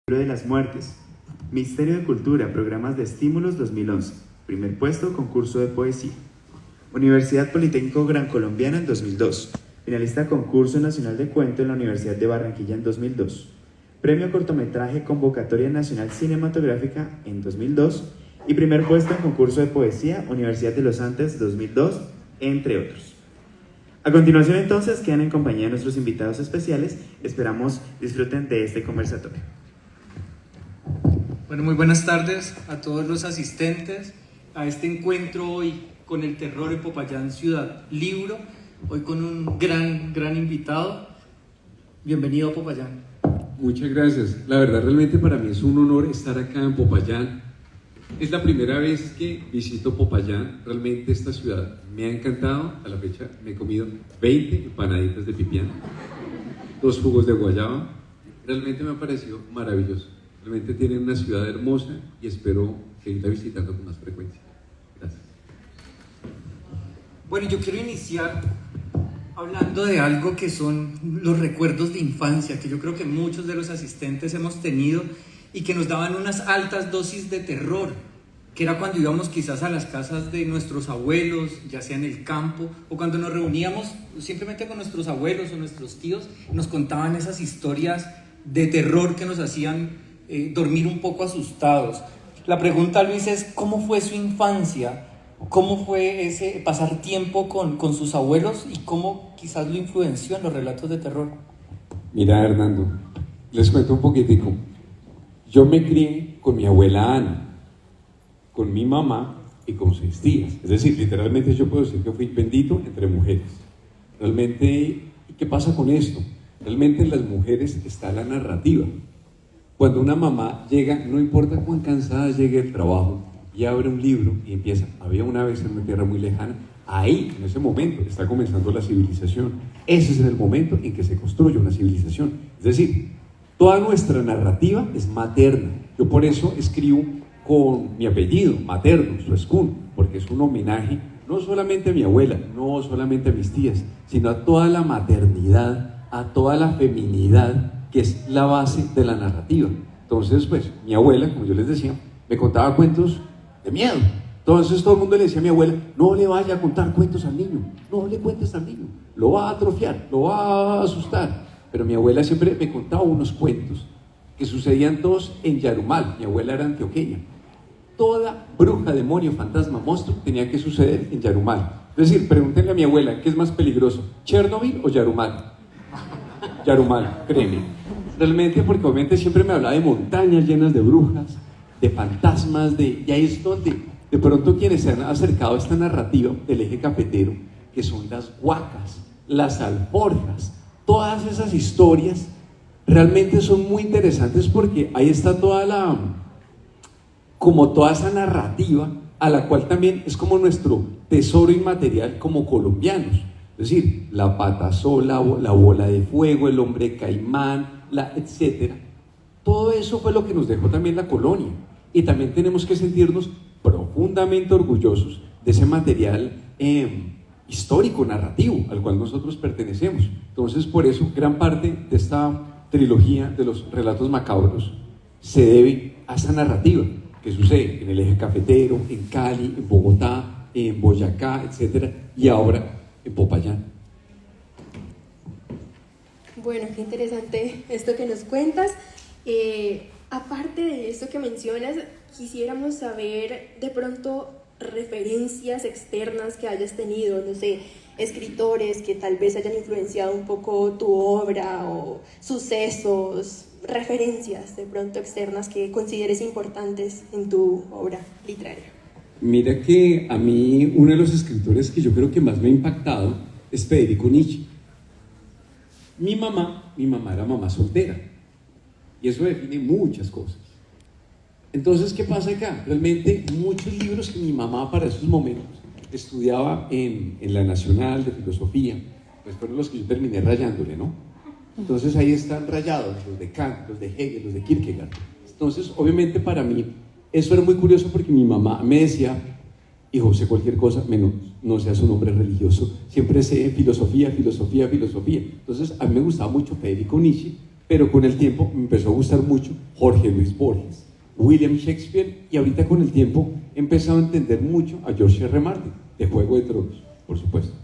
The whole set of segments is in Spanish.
Libro de las Muertes, Ministerio de Cultura, Programas de Estímulos 2011, primer puesto, concurso de poesía. Universidad Politécnico Gran Colombiana en 2002, finalista concurso nacional de cuento en la Universidad de Barranquilla en 2002, premio cortometraje Convocatoria Nacional Cinematográfica en 2002 y primer puesto en concurso de poesía Universidad de los Andes 2002, entre otros. A continuación entonces quedan en compañía de nuestros invitados especiales. Esperamos disfruten de este conversatorio. Bueno, muy buenas tardes a todos los asistentes a este encuentro hoy con el terror en Popayán, Ciudad Libro. Hoy con un gran invitado. Bienvenido a Popayán. Muchas gracias. La verdad, realmente para mí es un honor estar acá en Popayán. Es la primera vez que visito Popayán. Realmente esta ciudad me ha encantado. A la fecha me he comido 20 empanaditas de pipián, 2 jugos de guayaba. Realmente me ha parecido maravilloso. Realmente tienen una ciudad hermosa y espero seguirla visitando con más frecuencia. Gracias. Bueno, yo quiero iniciar hablando de algo que son los recuerdos de infancia, que yo creo que muchos de los asistentes hemos tenido y que nos daban unas altas dosis de terror, que era cuando íbamos quizás a las casas de nuestros abuelos, ya sea en el campo, o cuando nos reuníamos simplemente con nuestros abuelos o nuestros tíos, nos contaban esas historias de terror que nos hacían dormir un poco asustados. La pregunta, Luis, es ¿cómo fue su infancia? ¿Cómo fue ese pasar tiempo con sus abuelos y cómo quizás lo influenció en los relatos de terror? Mira, Hernando, les cuento un poquitico. Yo me crié con mi abuela Ana, con mi mamá y con 6 tías. Es decir, literalmente yo puedo decir que fui bendito entre mujeres. Realmente, ¿qué pasa con esto? Realmente en las mujeres está la narrativa. Cuando una mamá llega, no importa cuán cansada llegue del trabajo, y abre un libro y empieza, había una vez en una tierra muy lejana, ahí, en ese momento, está comenzando la civilización. Ese es el momento en que se construye una civilización. Es decir, toda nuestra narrativa es materna. Yo por eso escribo con mi apellido, materno, Suescún, porque es un homenaje no solamente a mi abuela, no solamente a mis tías, sino a toda la maternidad, a toda la feminidad, que es la base de la narrativa. Entonces, pues, mi abuela, como yo les decía, me contaba cuentos de miedo. Entonces todo el mundo le decía a mi abuela, no le vaya a contar cuentos al niño, no le cuentes al niño, lo va a atrofiar, lo va a asustar. Pero mi abuela siempre me contaba unos cuentos que sucedían todos en Yarumal. Mi abuela era antioqueña. Toda bruja, demonio, fantasma, monstruo tenía que suceder en Yarumal. Es decir, pregúntenle a mi abuela, ¿qué es más peligroso, Chernobyl o Yarumal? Yarumal, créeme. Realmente, porque obviamente siempre me hablaba de montañas llenas de brujas, de fantasmas, y ahí es donde de pronto quienes se han acercado a esta narrativa del eje cafetero, que son las huacas, las alforjas, todas esas historias realmente son muy interesantes porque ahí está toda esa narrativa a la cual también es como nuestro tesoro inmaterial como colombianos. Es decir, la pata sola, la bola de fuego, el hombre caimán, etcétera. Todo eso fue lo que nos dejó también la colonia. Y también tenemos que sentirnos profundamente orgullosos de ese material histórico, narrativo, al cual nosotros pertenecemos. Entonces, por eso, gran parte de esta trilogía de los relatos macabros se debe a esta narrativa que sucede en el eje cafetero, en Cali, en Bogotá, en Boyacá, etcétera, y ahora en Popayán. Bueno, qué interesante esto que nos cuentas. Aparte de esto que mencionas, quisiéramos saber de pronto referencias externas que hayas tenido, no sé, escritores que tal vez hayan influenciado un poco tu obra o sucesos, referencias de pronto externas que consideres importantes en tu obra literaria. Mira que a mí uno de los escritores que yo creo que más me ha impactado es Federico Nietzsche. Mi mamá era mamá soltera y eso define muchas cosas. Entonces, ¿qué pasa acá? Realmente muchos libros que mi mamá para esos momentos estudiaba en la Nacional de Filosofía, pues fueron los que yo terminé rayándole, ¿no? Entonces ahí están rayados los de Kant, los de Hegel, los de Kierkegaard. Entonces, obviamente para mí eso era muy curioso porque mi mamá me decía, hijo, sé cualquier cosa menos no seas un hombre religioso, siempre sé filosofía. Entonces a mí me gustaba mucho Federico Nietzsche pero con el tiempo me empezó a gustar mucho Jorge Luis Borges, William Shakespeare, y ahorita con el tiempo he empezado a entender mucho a George R. Martin, de Juego de Tronos, por supuesto.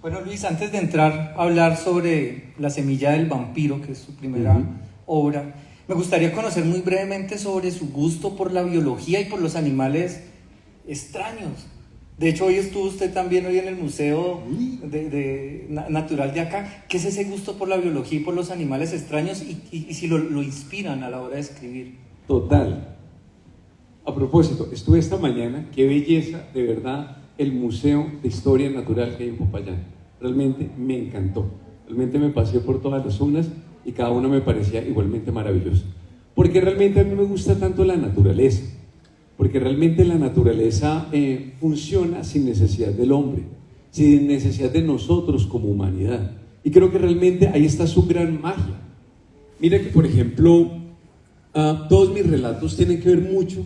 Bueno, Luis, antes de entrar a hablar sobre La semilla del vampiro, que es su primera obra, me gustaría conocer muy brevemente sobre su gusto por la biología y por los animales extraños. De hecho, hoy estuvo usted también hoy en el Museo Natural de acá. ¿Qué es ese gusto por la biología y por los animales extraños y si lo inspiran a la hora de escribir? Total. A propósito, estuve esta mañana, qué belleza, de verdad, el Museo de Historia Natural que hay en Popayán. Realmente me encantó. Realmente me pasé por todas las zonas y cada una me parecía igualmente maravillosa. Porque realmente a mí me gusta tanto la naturaleza. Porque realmente la naturaleza funciona sin necesidad del hombre, sin necesidad de nosotros como humanidad. Y creo que realmente ahí está su gran magia. Mira que, por ejemplo, todos mis relatos tienen que ver mucho,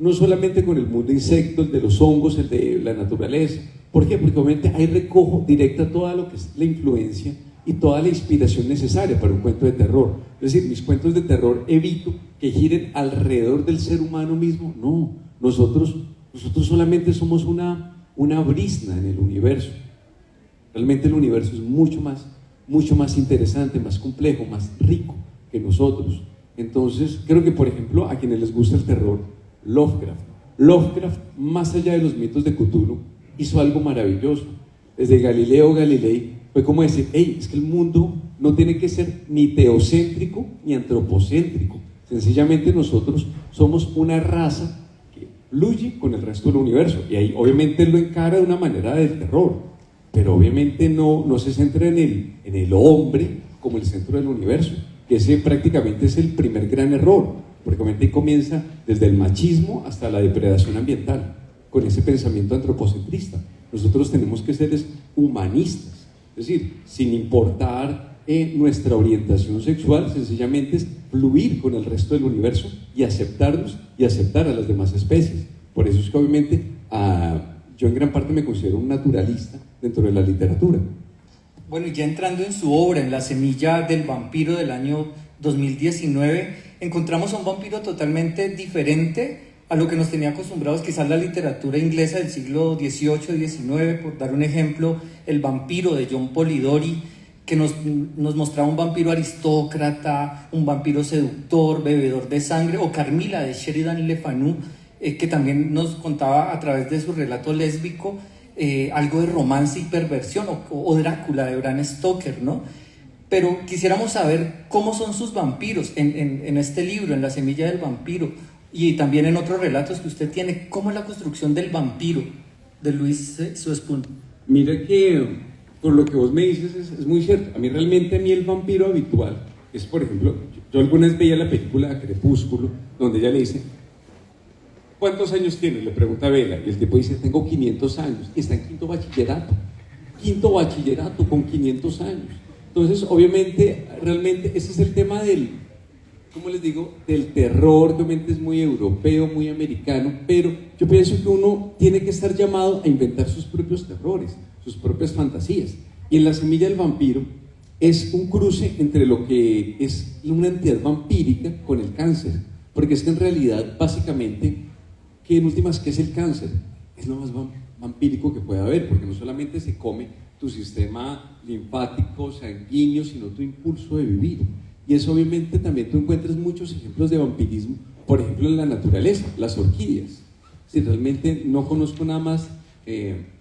no solamente con el mundo de insectos, el de los hongos, el de la naturaleza. ¿Por qué? Porque obviamente ahí recojo directa toda lo que es la influencia y toda la inspiración necesaria para un cuento de terror. Es decir, mis cuentos de terror evito que giren alrededor del ser humano mismo. No, nosotros solamente somos una brizna en el universo. Realmente el universo es mucho más interesante, más complejo, más rico que nosotros. Entonces, creo que, por ejemplo, a quienes les gusta el terror, Lovecraft, más allá de los mitos de Cthulhu, hizo algo maravilloso. Desde Galileo Galilei fue como decir, hey, es que el mundo no tiene que ser ni teocéntrico ni antropocéntrico. Sencillamente nosotros somos una raza que fluye con el resto del universo. Y ahí obviamente lo encara de una manera del terror, pero obviamente no se centra en el hombre como el centro del universo, que ese prácticamente es el primer gran error, porque obviamente comienza desde el machismo hasta la depredación ambiental, con ese pensamiento antropocentrista. Nosotros tenemos que ser humanistas, es decir, sin importar nuestra orientación sexual, sencillamente es fluir con el resto del universo y aceptarnos y aceptar a las demás especies. Por eso es que obviamente yo en gran parte me considero un naturalista dentro de la literatura. Bueno, y ya entrando en su obra, en La semilla del vampiro del año 2019, encontramos a un vampiro totalmente diferente a lo que nos tenía acostumbrados quizás la literatura inglesa del siglo XVIII y XIX. Por dar un ejemplo, El vampiro de John Polidori, que nos mostraba un vampiro aristócrata, un vampiro seductor, bebedor de sangre, o Carmila de Sheridan Le Fanu, que también nos contaba a través de su relato lésbico algo de romance y perversión, o Drácula de Bram Stoker, ¿no? Pero quisiéramos saber cómo son sus vampiros en este libro, en La semilla del vampiro, y también en otros relatos que usted tiene. ¿Cómo es la construcción del vampiro de Luis Suespun? Mira que por lo que vos me dices es muy cierto. A mí realmente el vampiro habitual es, por ejemplo, yo alguna vez veía la película Crepúsculo, donde ella le dice, ¿cuántos años tienes?, le pregunta a Bella, y el tipo dice, tengo 500 años, y está en quinto bachillerato con 500 años. Entonces, obviamente, realmente ese es el tema ¿cómo les digo?, del terror, que obviamente es muy europeo, muy americano, pero yo pienso que uno tiene que estar llamado a inventar sus propios terrores, sus propias fantasías. Y en La semilla del vampiro es un cruce entre lo que es una entidad vampírica con el cáncer, porque es que en realidad, básicamente, que en últimas, ¿qué es el cáncer? Es lo más vampírico que puede haber, porque no solamente se come tu sistema linfático, sanguíneo, sino tu impulso de vivir. Y eso obviamente también tú encuentras muchos ejemplos de vampirismo, por ejemplo en la naturaleza, las orquídeas. Si realmente no conozco nada más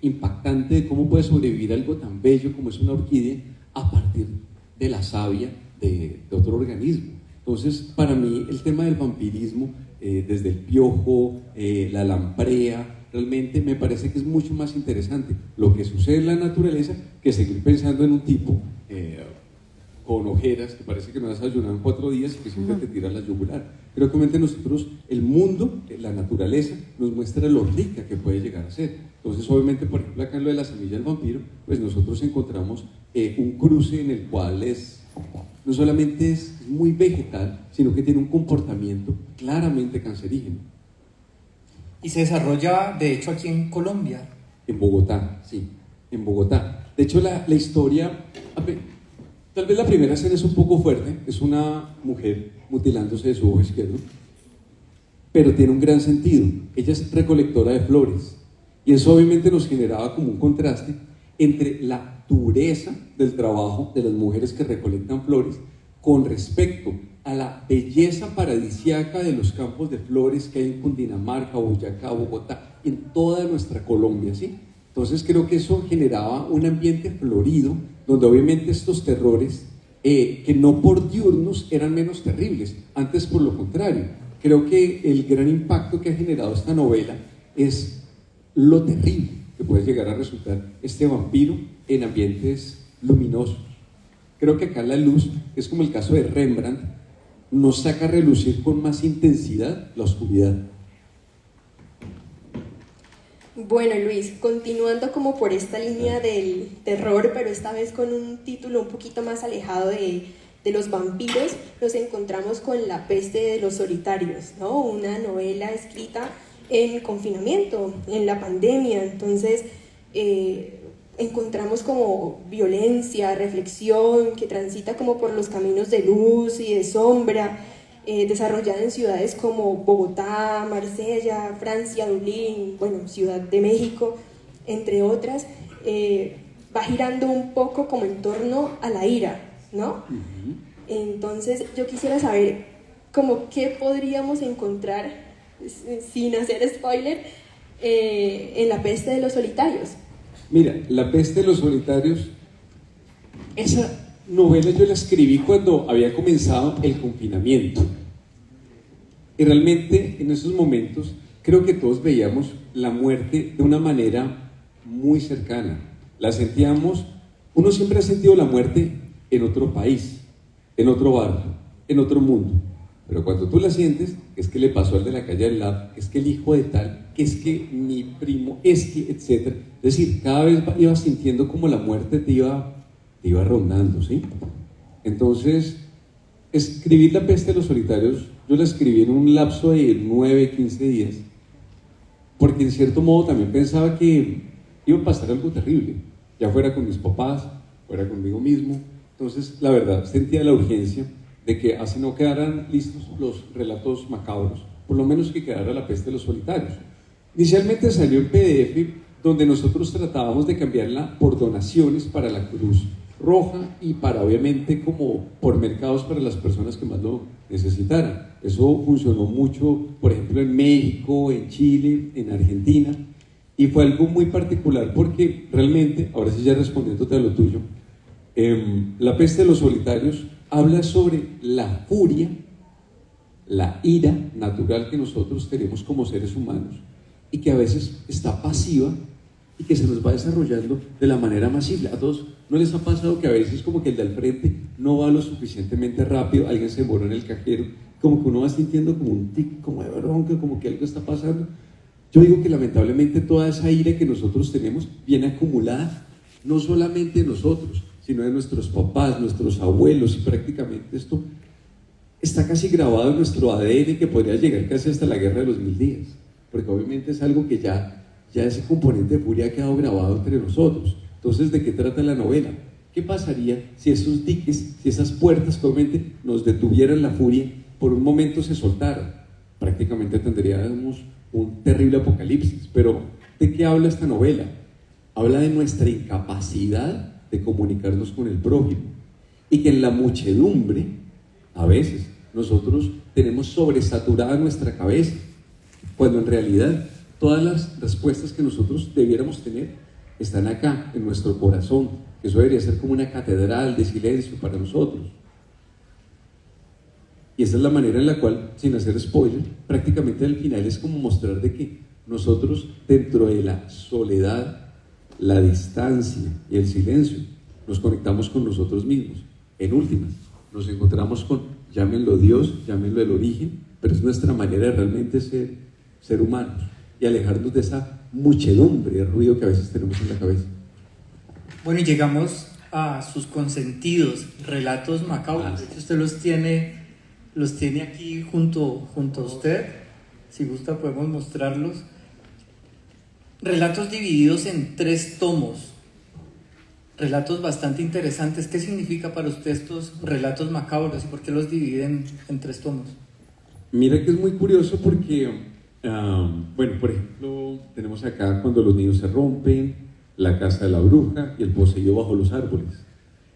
impactante de cómo puede sobrevivir algo tan bello como es una orquídea a partir de la savia de otro organismo. Entonces, para mí el tema del vampirismo, desde el piojo, la lamprea, realmente me parece que es mucho más interesante lo que sucede en la naturaleza que seguir pensando en un tipo con ojeras que parece que no has ayunado en 4 días y que siempre te tira la yugular. Creo que obviamente nosotros, el mundo, la naturaleza, nos muestra lo rica que puede llegar a ser. Entonces, obviamente, por ejemplo, acá en lo de La semilla del vampiro, pues nosotros encontramos un cruce en el cual no solamente es muy vegetal, sino que tiene un comportamiento claramente cancerígeno. Y se desarrolla, de hecho, aquí en Colombia. En Bogotá, sí, en Bogotá. De hecho, la historia, Tal vez la primera escena es un poco fuerte, es una mujer mutilándose de su ojo izquierdo, pero tiene un gran sentido. Ella es recolectora de flores y eso obviamente nos generaba como un contraste entre la dureza del trabajo de las mujeres que recolectan flores con respecto a la belleza paradisíaca de los campos de flores que hay en Cundinamarca, Boyacá, Bogotá, en toda nuestra Colombia, ¿sí? Entonces creo que eso generaba un ambiente florido, donde obviamente estos terrores, que no por diurnos eran menos terribles, antes por lo contrario. Creo que el gran impacto que ha generado esta novela es lo terrible que puede llegar a resultar este vampiro en ambientes luminosos. Creo que acá la luz, es como el caso de Rembrandt, nos saca a relucir con más intensidad la oscuridad. Bueno, Luis, continuando como por esta línea del terror, pero esta vez con un título un poquito más alejado de los vampiros, nos encontramos con La peste de los solitarios, ¿no? Una novela escrita en confinamiento, en la pandemia. Entonces, encontramos como violencia, reflexión, que transita como por los caminos de luz y de sombra, desarrollada en ciudades como Bogotá, Marsella, Francia, Dublín, bueno, Ciudad de México, entre otras. Va girando un poco como en torno a la ira, ¿no? Entonces yo quisiera saber como qué podríamos encontrar, sin hacer spoiler, en La peste de los solitarios. Mira, La peste de los solitarios, esa novela yo la escribí cuando había comenzado el confinamiento. Y realmente en esos momentos creo que todos veíamos la muerte de una manera muy cercana. La sentíamos, uno siempre ha sentido la muerte en otro país, en otro barrio, en otro mundo. Pero cuando tú la sientes, es que le pasó al de la calle al lado, es que el hijo de tal, es que mi primo, es que, etc. Es decir, cada vez ibas sintiendo como la muerte te iba rondando, ¿sí? Entonces, escribir La peste de los solitarios, yo la escribí en un lapso de 9, 15 días, porque en cierto modo también pensaba que iba a pasar algo terrible, ya fuera con mis papás, fuera conmigo mismo. Entonces, la verdad, sentía la urgencia de que así no quedaran listos los relatos macabros, por lo menos que quedara La peste de los solitarios. Inicialmente salió en PDF, donde nosotros tratábamos de cambiarla por donaciones para la Cruz Roja y para, obviamente, como por mercados para las personas que más lo necesitaran. Eso funcionó mucho, por ejemplo, en México, en Chile, en Argentina, y fue algo muy particular porque realmente, ahora sí ya respondiéndote a lo tuyo, La peste de los solitarios habla sobre la furia, la ira natural que nosotros tenemos como seres humanos y que a veces está pasiva y que se nos va desarrollando de la manera más simple. A todos ¿no les ha pasado que a veces como que el de al frente no va lo suficientemente rápido, alguien se demoró en el cajero, como que uno va sintiendo como un tic, como de bronca, como que algo está pasando? Yo digo que lamentablemente toda esa ira que nosotros tenemos viene acumulada no solamente de nosotros, sino de nuestros papás, nuestros abuelos, y prácticamente esto está casi grabado en nuestro ADN, que podría llegar casi hasta la guerra de los 1000 días, porque obviamente es algo que ya ese componente de furia ha quedado grabado entre nosotros. Entonces, ¿de qué trata la novela? ¿Qué pasaría si esos diques, si esas puertas que obviamente nos detuvieran la furia, por un momento se soltaran? Prácticamente tendríamos un terrible apocalipsis. Pero, ¿de qué habla esta novela? Habla de nuestra incapacidad de comunicarnos con el prójimo, y que en la muchedumbre, a veces, nosotros tenemos sobresaturada nuestra cabeza, cuando en realidad todas las respuestas que nosotros debiéramos tener están acá, en nuestro corazón. Eso debería ser como una catedral de silencio para nosotros. Y esa es la manera en la cual, sin hacer spoiler, prácticamente al final es como mostrar de que nosotros, dentro de la soledad, la distancia y el silencio, nos conectamos con nosotros mismos. En últimas, nos encontramos con, llámenlo Dios, llámenlo el origen, pero es nuestra manera de realmente ser humanos y alejarnos de esa muchedumbre de ruido que a veces tenemos en la cabeza. Bueno, y llegamos a sus consentidos, relatos macabros. Usted los tiene aquí junto a usted. Si gusta podemos mostrarlos. Relatos divididos en 3 tomos. relatos bastante interesantes. ¿Qué significa para usted estos relatos macabros y por qué los dividen en 3 tomos? Mira que es muy curioso porque, bueno, por ejemplo, tenemos acá cuando los niños se rompen, la casa de la bruja y el poseído bajo los árboles.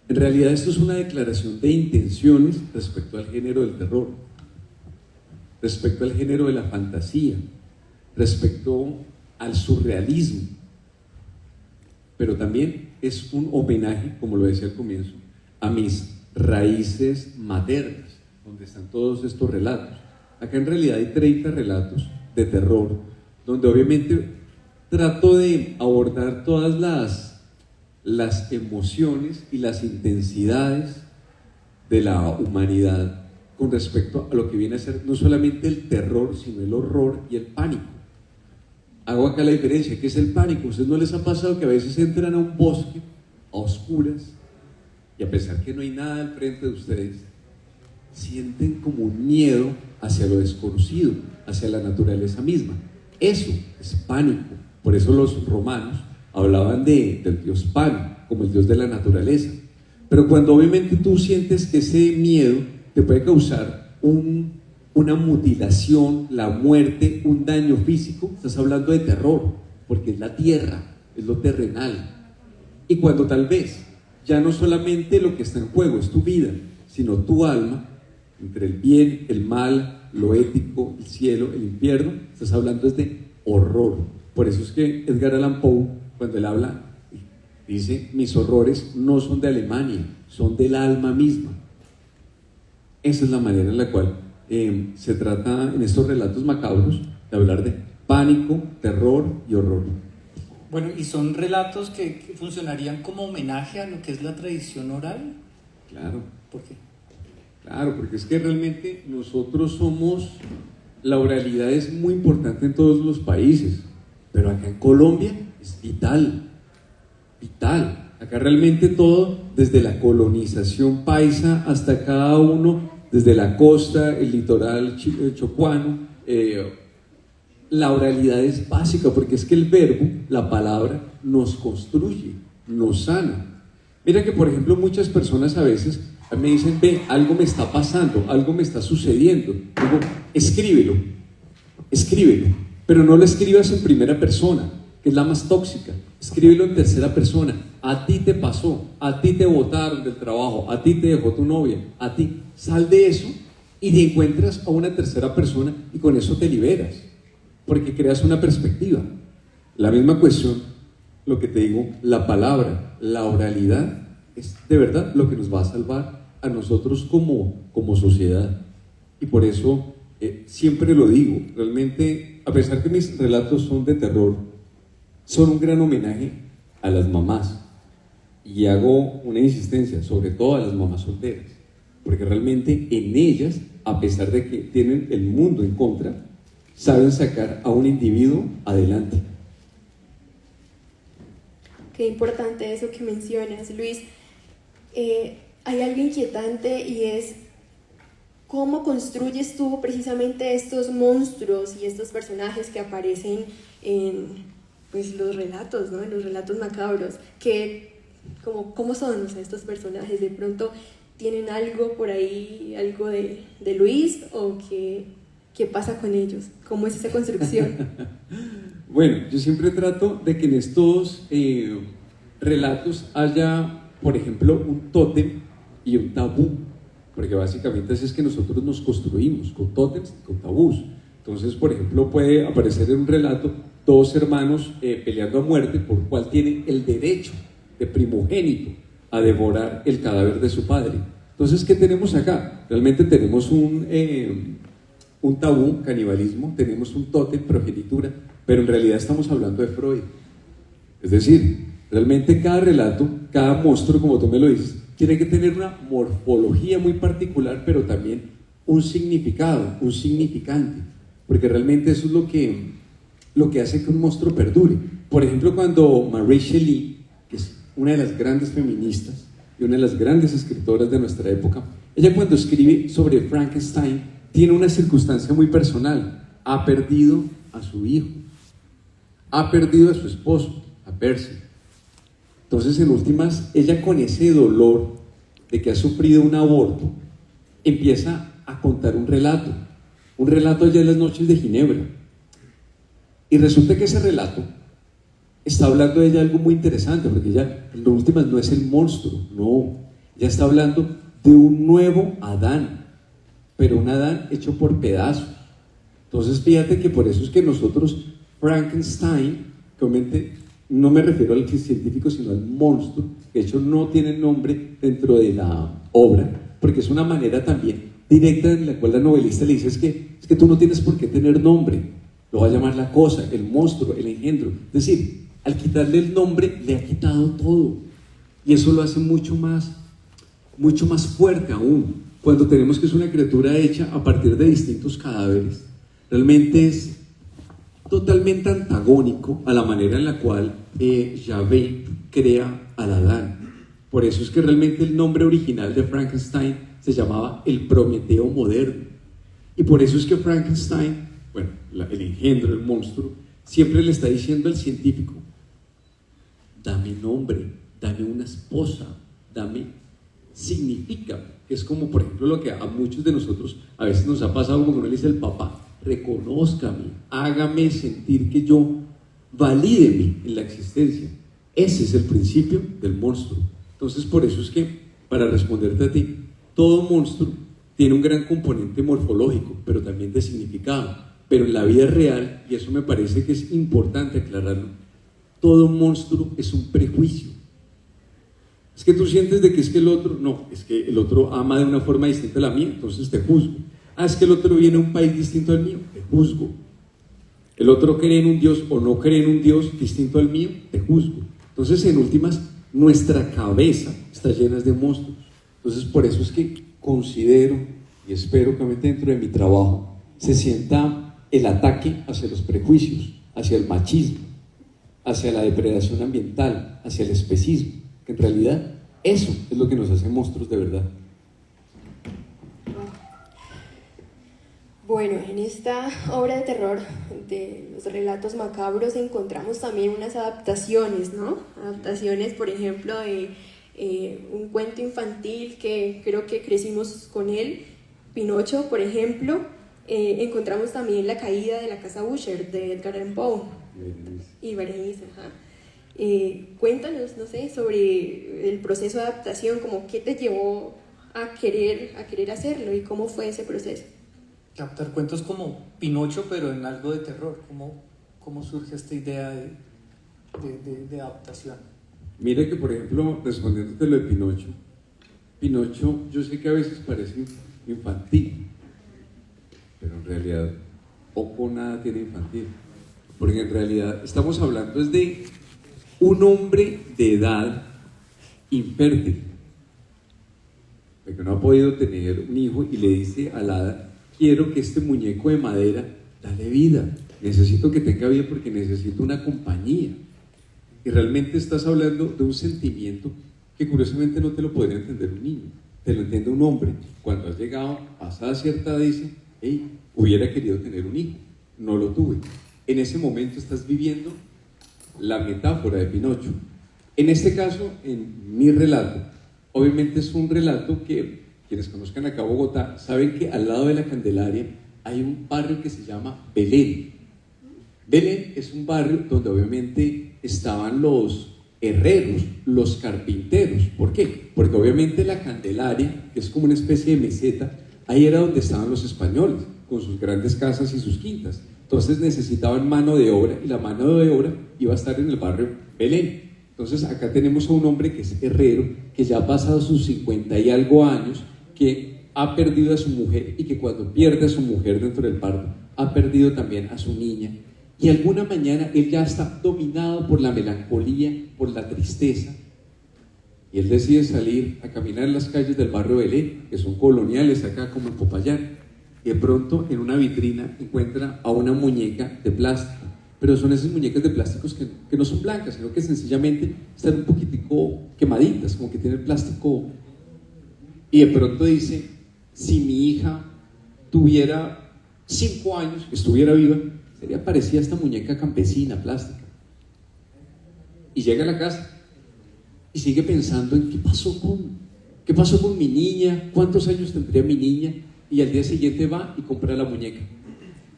En realidad esto es una declaración de intenciones respecto al género del terror, respecto al género de la fantasía, respecto al surrealismo, pero también es un homenaje, como lo decía al comienzo, a mis raíces maternas, donde están todos estos relatos. Acá en realidad hay 30 relatos de terror, donde obviamente trato de abordar todas las emociones y las intensidades de la humanidad con respecto a lo que viene a ser no solamente el terror, sino el horror y el pánico. Hago acá la diferencia. ¿Qué es el pánico? ¿A ustedes no les ha pasado que a veces entran a un bosque a oscuras y a pesar que no hay nada al frente de ustedes, sienten como un miedo hacia lo desconocido, hacia la naturaleza misma? Eso es pánico. Por eso los romanos hablaban del dios Pan como el dios de la naturaleza. Pero cuando obviamente tú sientes que ese miedo te puede causar una mutilación, la muerte, un daño físico, estás hablando de terror, porque es la tierra, es lo terrenal. Y cuando tal vez ya no solamente lo que está en juego es tu vida, sino tu alma, entre el bien, el mal, lo ético, el cielo, el infierno, estás hablando es de horror. Por eso es que Edgar Allan Poe, cuando él habla, dice: mis horrores no son de Alemania, son del alma misma. Esa es la manera en la cual se trata en estos relatos macabros de hablar de pánico, terror y horror. Bueno, ¿y son relatos que funcionarían como homenaje a lo que es la tradición oral? Claro. ¿Por qué? Claro, porque es que realmente nosotros somos, la oralidad es muy importante en todos los países, pero acá en Colombia es vital, vital. Acá realmente todo, desde la colonización paisa hasta cada uno, desde la costa, el litoral chocuano, la oralidad es básica, porque es que el verbo, la palabra, nos construye, nos sana. Mira que, por ejemplo, muchas personas a veces me dicen: ve, algo me está pasando, algo me está sucediendo. Digo: escríbelo, escríbelo, pero no lo escribas en primera persona, que es la más tóxica. Escríbelo en tercera persona. A ti te pasó, a ti te botaron del trabajo, a ti te dejó tu novia, a ti. Sal de eso y te encuentras a una tercera persona y con eso te liberas, porque creas una perspectiva. La misma cuestión, lo que te digo, la palabra, la oralidad, es de verdad lo que nos va a salvar a nosotros como sociedad. Y por eso siempre lo digo, realmente, a pesar que mis relatos son de terror, son un gran homenaje a las mamás. Y hago una insistencia, sobre todo a las mamás solteras, porque realmente en ellas, a pesar de que tienen el mundo en contra, saben sacar a un individuo adelante. Qué importante eso que mencionas, Luis. Hay algo inquietante y es cómo construyes tú precisamente estos monstruos y estos personajes que aparecen en pues, los relatos, ¿no? En los relatos macabros. ¿Cómo son, o sea, estos personajes? ¿De pronto tienen algo por ahí, algo de Luis, o qué pasa con ellos? ¿Cómo es esa construcción? Bueno, yo siempre trato de que en estos relatos haya, por ejemplo, un tótem y un tabú, porque básicamente así es que nosotros nos construimos, con tótems y con tabús. Entonces, por ejemplo, puede aparecer en un relato 2 hermanos peleando a muerte por cuál tienen el derecho de primogénito a devorar el cadáver de su padre. Entonces, ¿qué tenemos acá? Realmente tenemos un tabú, canibalismo, tenemos un tótem, progenitura, pero en realidad estamos hablando de Freud. Es decir, realmente cada relato, cada monstruo, como tú me lo dices, tiene que tener una morfología muy particular, pero también un significado, un significante, porque realmente eso es lo que hace que un monstruo perdure. Por ejemplo, cuando Mary Shelley, que es una de las grandes feministas y una de las grandes escritoras de nuestra época, ella cuando escribe sobre Frankenstein tiene una circunstancia muy personal. Ha perdido a su hijo, ha perdido a su esposo, a Percy. Entonces, en últimas, ella con ese dolor de que ha sufrido un aborto, empieza a contar un relato allá en las noches de Ginebra. Y resulta que ese relato está hablando de ella algo muy interesante, porque ella, en últimas, no es el monstruo, no. Ella está hablando de un nuevo Adán, pero un Adán hecho por pedazos. Entonces, fíjate que por eso es que nosotros, Frankenstein, obviamente, no me refiero al científico, sino al monstruo, que de hecho no tiene nombre dentro de la obra, porque es una manera también directa en la cual la novelista le dice es que tú no tienes por qué tener nombre, lo va a llamar la cosa, el monstruo, el engendro. Es decir, al quitarle el nombre le ha quitado todo, y eso lo hace mucho más fuerte aún, cuando tenemos que es una criatura hecha a partir de distintos cadáveres. Realmente es totalmente antagónico a la manera en la cual Yahvé crea al Adán. Por eso es que realmente el nombre original de Frankenstein se llamaba el Prometeo moderno. Y por eso es que Frankenstein, bueno, el engendro, el monstruo, siempre le está diciendo al científico: dame nombre, dame una esposa, significa. Es como, por ejemplo, lo que a muchos de nosotros a veces nos ha pasado, como uno le dice al papá: reconózcame, hágame sentir que yo, valídeme en la existencia. Ese es el principio del monstruo. Entonces, por eso es que, para responderte a ti, todo monstruo tiene un gran componente morfológico, pero también de significado. Pero en la vida real, y eso me parece que es importante aclararlo, todo monstruo es un prejuicio. Es que tú sientes de que es que el otro, no, es que el otro ama de una forma distinta a la mía, entonces te juzgo. Es que el otro viene a un país distinto al mío, te juzgo. El otro cree en un Dios o no cree en un Dios distinto al mío, te juzgo. Entonces, en últimas, nuestra cabeza está llena de monstruos. Entonces, por eso es que considero y espero que dentro de mi trabajo se sienta el ataque hacia los prejuicios, hacia el machismo, hacia la depredación ambiental, hacia el especismo, que en realidad eso es lo que nos hace monstruos de verdad. Bueno, en esta obra de terror de los relatos macabros encontramos también unas adaptaciones, ¿no? Adaptaciones, por ejemplo, de un cuento infantil que creo que crecimos con él, Pinocho, por ejemplo. Encontramos también La caída de la casa Usher de Edgar Allan Poe y Berenice. Cuéntanos, no sé, sobre el proceso de adaptación, como qué te llevó a querer hacerlo y cómo fue ese proceso. Captar cuentos como Pinocho, pero en algo de terror. ¿Cómo surge esta idea de adaptación? Mira que, por ejemplo, respondiéndote lo de Pinocho, yo sé que a veces parece infantil, pero en realidad poco o nada tiene infantil, porque en realidad estamos hablando es de un hombre de edad infértil, de que no ha podido tener un hijo, y le dice a la hada: quiero que este muñeco de madera, dale vida, necesito que tenga vida porque necesito una compañía. Y realmente estás hablando de un sentimiento que curiosamente no te lo podría entender un niño, te lo entiende un hombre. Cuando has llegado, pasada cierta edad, dice: hey, hubiera querido tener un hijo, no lo tuve. En ese momento estás viviendo la metáfora de Pinocho. En este caso, en mi relato, obviamente es un relato que quienes conozcan acá Bogotá saben que al lado de la Candelaria hay un barrio que se llama Belén. Belén es un barrio donde obviamente estaban los herreros, los carpinteros. ¿Por qué? Porque obviamente la Candelaria, que es como una especie de meseta, ahí era donde estaban los españoles, con sus grandes casas y sus quintas. Entonces necesitaban mano de obra, y la mano de obra iba a estar en el barrio Belén. Entonces acá tenemos a un hombre que es herrero, que ya ha pasado sus 50 y algo años, que ha perdido a su mujer, y que cuando pierde a su mujer dentro del parto, ha perdido también a su niña. Y alguna mañana él ya está dominado por la melancolía, por la tristeza, y él decide salir a caminar en las calles del barrio Belén, que son coloniales acá como en Popayán, y de pronto en una vitrina encuentra a una muñeca de plástico, pero son esas muñecas de plásticos que no son blancas, sino que sencillamente están un poquitico quemaditas, como que tienen plástico. Y de pronto dice: si mi hija tuviera 5 años, estuviera viva, sería parecida a esta muñeca campesina plástica. Y llega a la casa y sigue pensando en qué pasó con mi niña, cuántos años tendría mi niña, y al día siguiente va y compra la muñeca.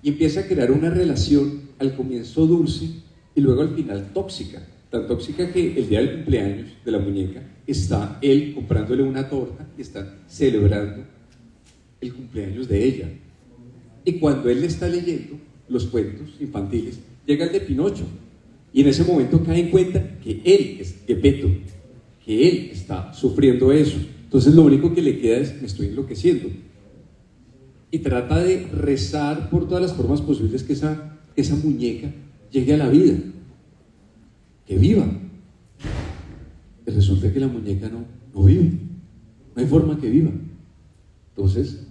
Y empieza a crear una relación al comienzo dulce y luego al final tóxica. Tan tóxica que el día del cumpleaños de la muñeca está él comprándole una torta y están celebrando el cumpleaños de ella. Y cuando él le está leyendo los cuentos infantiles, llega el de Pinocho. Y en ese momento cae en cuenta que él es Gepetto, que él está sufriendo eso. Entonces lo único que le queda es: me estoy enloqueciendo. Y trata de rezar por todas las formas posibles que esa muñeca llegue a la vida, que viva. Y resulta que la muñeca no vive, no hay forma que viva. Entonces,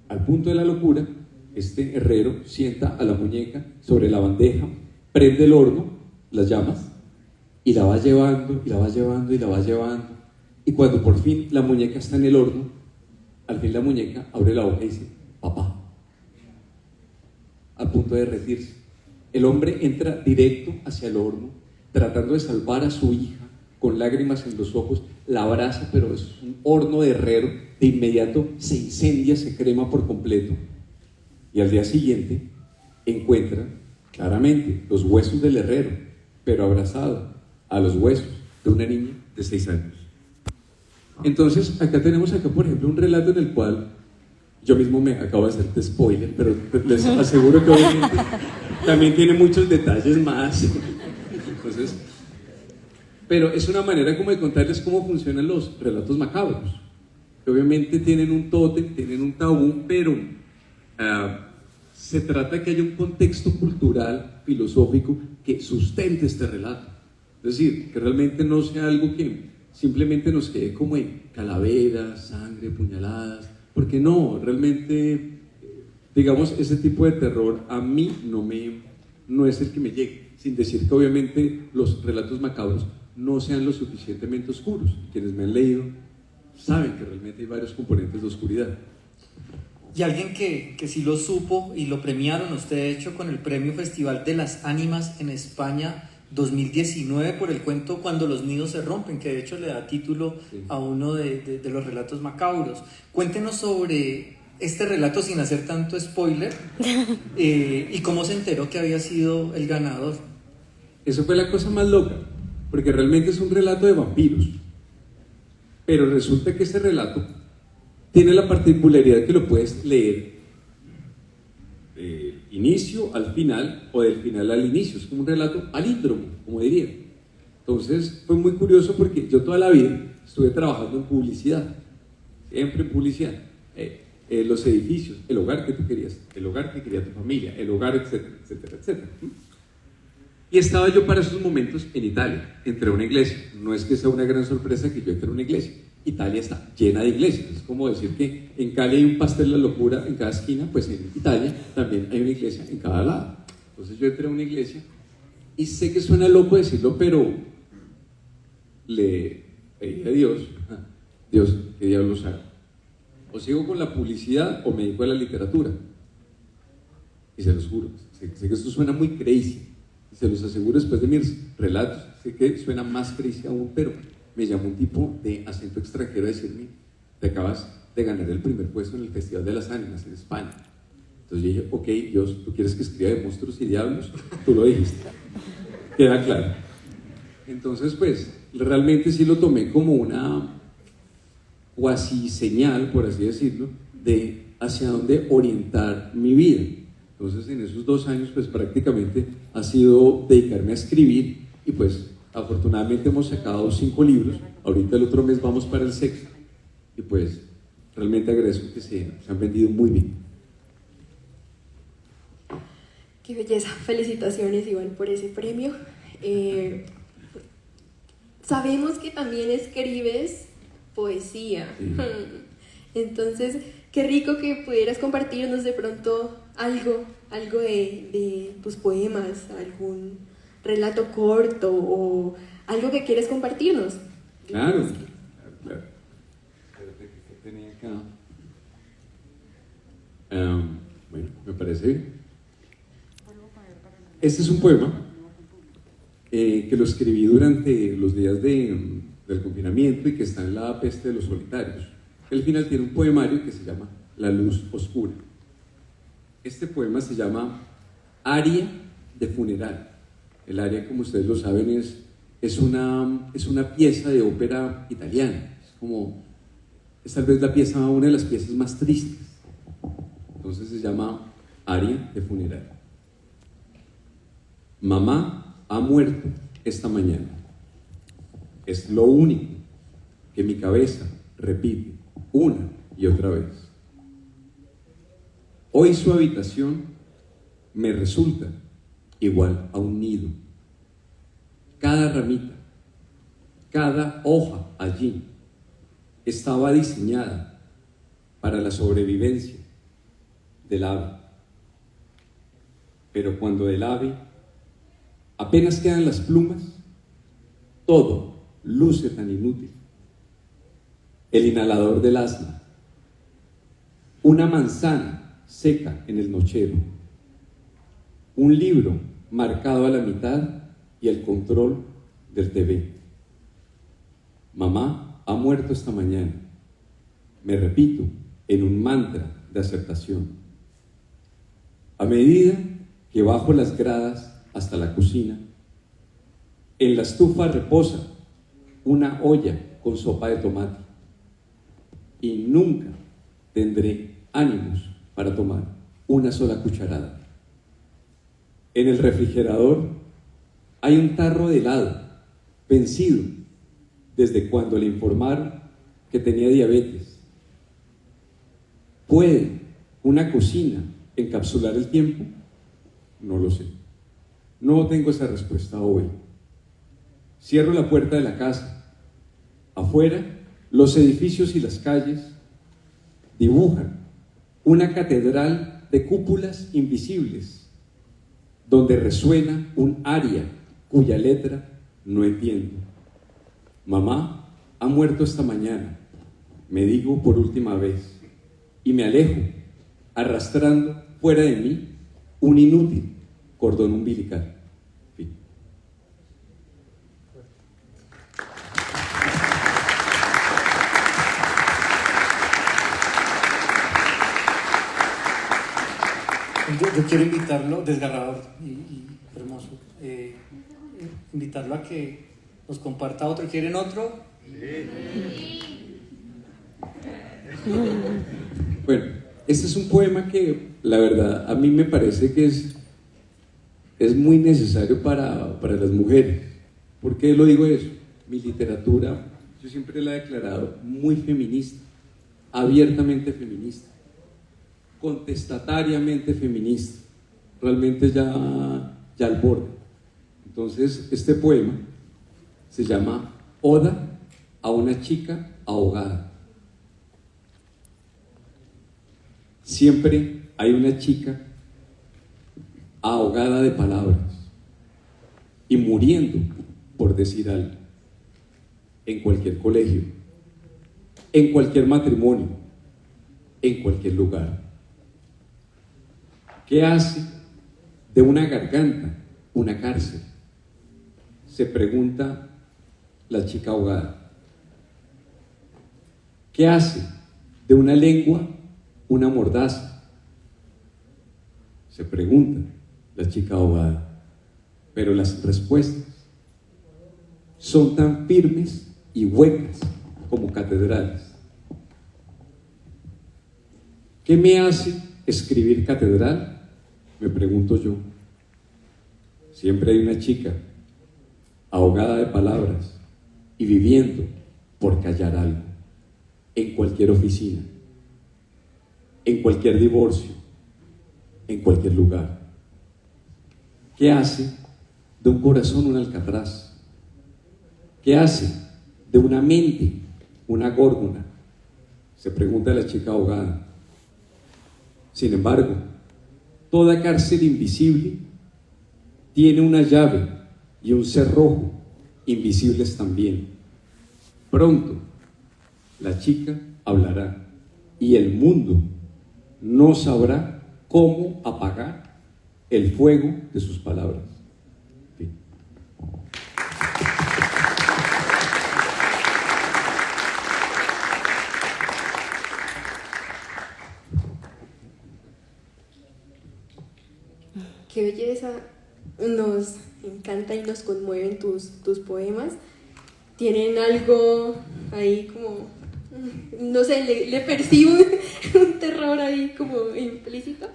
al punto de la locura, este herrero sienta a la muñeca sobre la bandeja, prende el horno, las llamas, y la va llevando, y la va llevando, y la va llevando. Y cuando por fin la muñeca está en el horno, al fin la muñeca abre la boca y dice: papá, a punto de derretirse. El hombre entra directo hacia el horno, tratando de salvar a su hija, con lágrimas en los ojos, la abraza, pero es un horno de herrero, de inmediato se incendia, se crema por completo. Y al día siguiente encuentra claramente los huesos del herrero, pero abrazado a los huesos de una niña de 6 años. Entonces, tenemos por ejemplo, un relato en el cual yo mismo me acabo de hacer spoiler, pero les aseguro que obviamente también tiene muchos detalles más. Entonces, pero es una manera como de contarles cómo funcionan los relatos macabros, que obviamente tienen un tótem, tienen un tabú, pero se trata de que haya un contexto cultural, filosófico, que sustente este relato. Es decir, que realmente no sea algo que simplemente nos quede como en calaveras, sangre, puñaladas, porque no, realmente, digamos, ese tipo de terror a mí no es el que me llegue, sin decir que obviamente los relatos macabros no sean lo suficientemente oscuros. Quienes me han leído saben que realmente hay varios componentes de oscuridad. Y alguien que sí lo supo y lo premiaron, usted de hecho con el premio Festival de las Ánimas en España 2019 por el cuento Cuando los nidos se rompen, que de hecho le da título a uno de los relatos macabros. Cuéntenos sobre este relato sin hacer tanto spoiler y cómo se enteró que había sido el ganador. Eso fue la cosa más loca, porque realmente es un relato de vampiros, pero resulta que ese relato tiene la particularidad que lo puedes leer del inicio al final o del final al inicio. Es como un relato palíndromo, como diría. Entonces fue muy curioso porque yo toda la vida estuve trabajando en publicidad, siempre en publicidad. Los edificios, el hogar que tú querías, el hogar que quería tu familia, el hogar, etcétera, etcétera, etcétera. Y estaba yo para esos momentos en Italia, entré a una iglesia. No es que sea una gran sorpresa que yo entre a una iglesia. Italia está llena de iglesias. Es como decir que en Cali hay un pastel de la locura en cada esquina, pues en Italia también hay una iglesia en cada lado. Entonces yo entré a una iglesia y sé que suena loco decirlo, pero le pedí a Dios, Dios, ¿qué diablos hago? O sigo con la publicidad o me dedico a la literatura. Y se los juro, sé que esto suena muy crazy. Y se los aseguro después de mis relatos, sé que suena más crazy aún, pero me llamó un tipo de acento extranjero a decirme: te acabas de ganar el primer puesto en el Festival de las Ánimas en España. Entonces yo dije: ok, Dios, ¿tú quieres que escriba de monstruos y diablos? Tú lo dijiste, queda claro. Entonces pues realmente sí lo tomé como una cuasi señal, por así decirlo, de hacia dónde orientar mi vida. Entonces en esos 2 años pues prácticamente ha sido dedicarme a escribir y pues afortunadamente hemos sacado 5 libros, ahorita el otro mes vamos para el 6º y pues realmente agradezco que se han vendido muy bien. Qué belleza, felicitaciones igual por ese premio. Sabemos que también escribes poesía, entonces qué rico que pudieras compartirnos de pronto algo de tus poemas, algún relato corto o algo que quieres compartirnos. Claro. Espérate, ¿qué tenía acá? Bueno, me parece bien. Este es un poema que lo escribí durante los días de del confinamiento y que está en la peste de los solitarios. Al final tiene un poemario que se llama La luz oscura. Este poema se llama Aria de funeral. El aria, como ustedes lo saben, es una pieza de ópera italiana. Es tal vez una de las piezas más tristes. Entonces se llama Aria de funeral. Mamá ha muerto esta mañana. Es lo único que mi cabeza repite una y otra vez. Hoy su habitación me resulta igual a un nido. Cada ramita, cada hoja allí estaba diseñada para la sobrevivencia del ave. Pero cuando del ave apenas quedan las plumas, todo luce tan inútil. El inhalador del asma, una manzana seca en el nochero, un libro marcado a la mitad y el control del TV. Mamá ha muerto esta mañana. Me repito en un mantra de aceptación. A medida que bajo las gradas hasta la cocina, en la estufa reposa una olla con sopa de tomate y nunca tendré ánimos para tomar una sola cucharada. En el refrigerador hay un tarro de helado vencido desde cuando le informaron que tenía diabetes. ¿Puede una cocina encapsular el tiempo? No lo sé. No tengo esa respuesta hoy. Cierro la puerta de la casa. Afuera, los edificios y las calles dibujan una catedral de cúpulas invisibles donde resuena un aria cuya letra no entiendo. Mamá ha muerto esta mañana, me digo por última vez, y me alejo, arrastrando fuera de mí un inútil cordón umbilical. Fin. Yo quiero invitarlo, desgarrador y hermoso, invitarlo a que nos comparta otro. ¿Quieren otro? Bueno, este es un poema que la verdad a mí me parece que es muy necesario para las mujeres. ¿Por qué lo digo eso? Mi literatura, yo siempre la he declarado muy feminista, abiertamente feminista, contestatariamente feminista, realmente ya al borde. Entonces, este poema se llama Oda a una chica ahogada. Siempre hay una chica ahogada de palabras y muriendo por decir algo, en cualquier colegio, en cualquier matrimonio, en cualquier lugar. ¿Qué hace de una garganta una cárcel? Se pregunta la chica ahogada. ¿Qué hace de una lengua una mordaza? Se pregunta la chica ahogada. Pero las respuestas son tan firmes y huecas como catedrales. ¿Qué me hace escribir catedral? Me pregunto yo. Siempre hay una chica ahogada de palabras y viviendo por callar algo, en cualquier oficina, en cualquier divorcio, en cualquier lugar. ¿Qué hace de un corazón un alcatraz? ¿Qué hace de una mente una górgona? Se pregunta la chica ahogada. Sin embargo, toda cárcel invisible tiene una llave y un cerrojo invisibles también. Pronto, la chica hablará y el mundo no sabrá cómo apagar el fuego de sus palabras. Fin. qué belleza, nos encanta y nos conmueven tus poemas. Tienen algo ahí como, no sé, le percibo un terror ahí como implícito.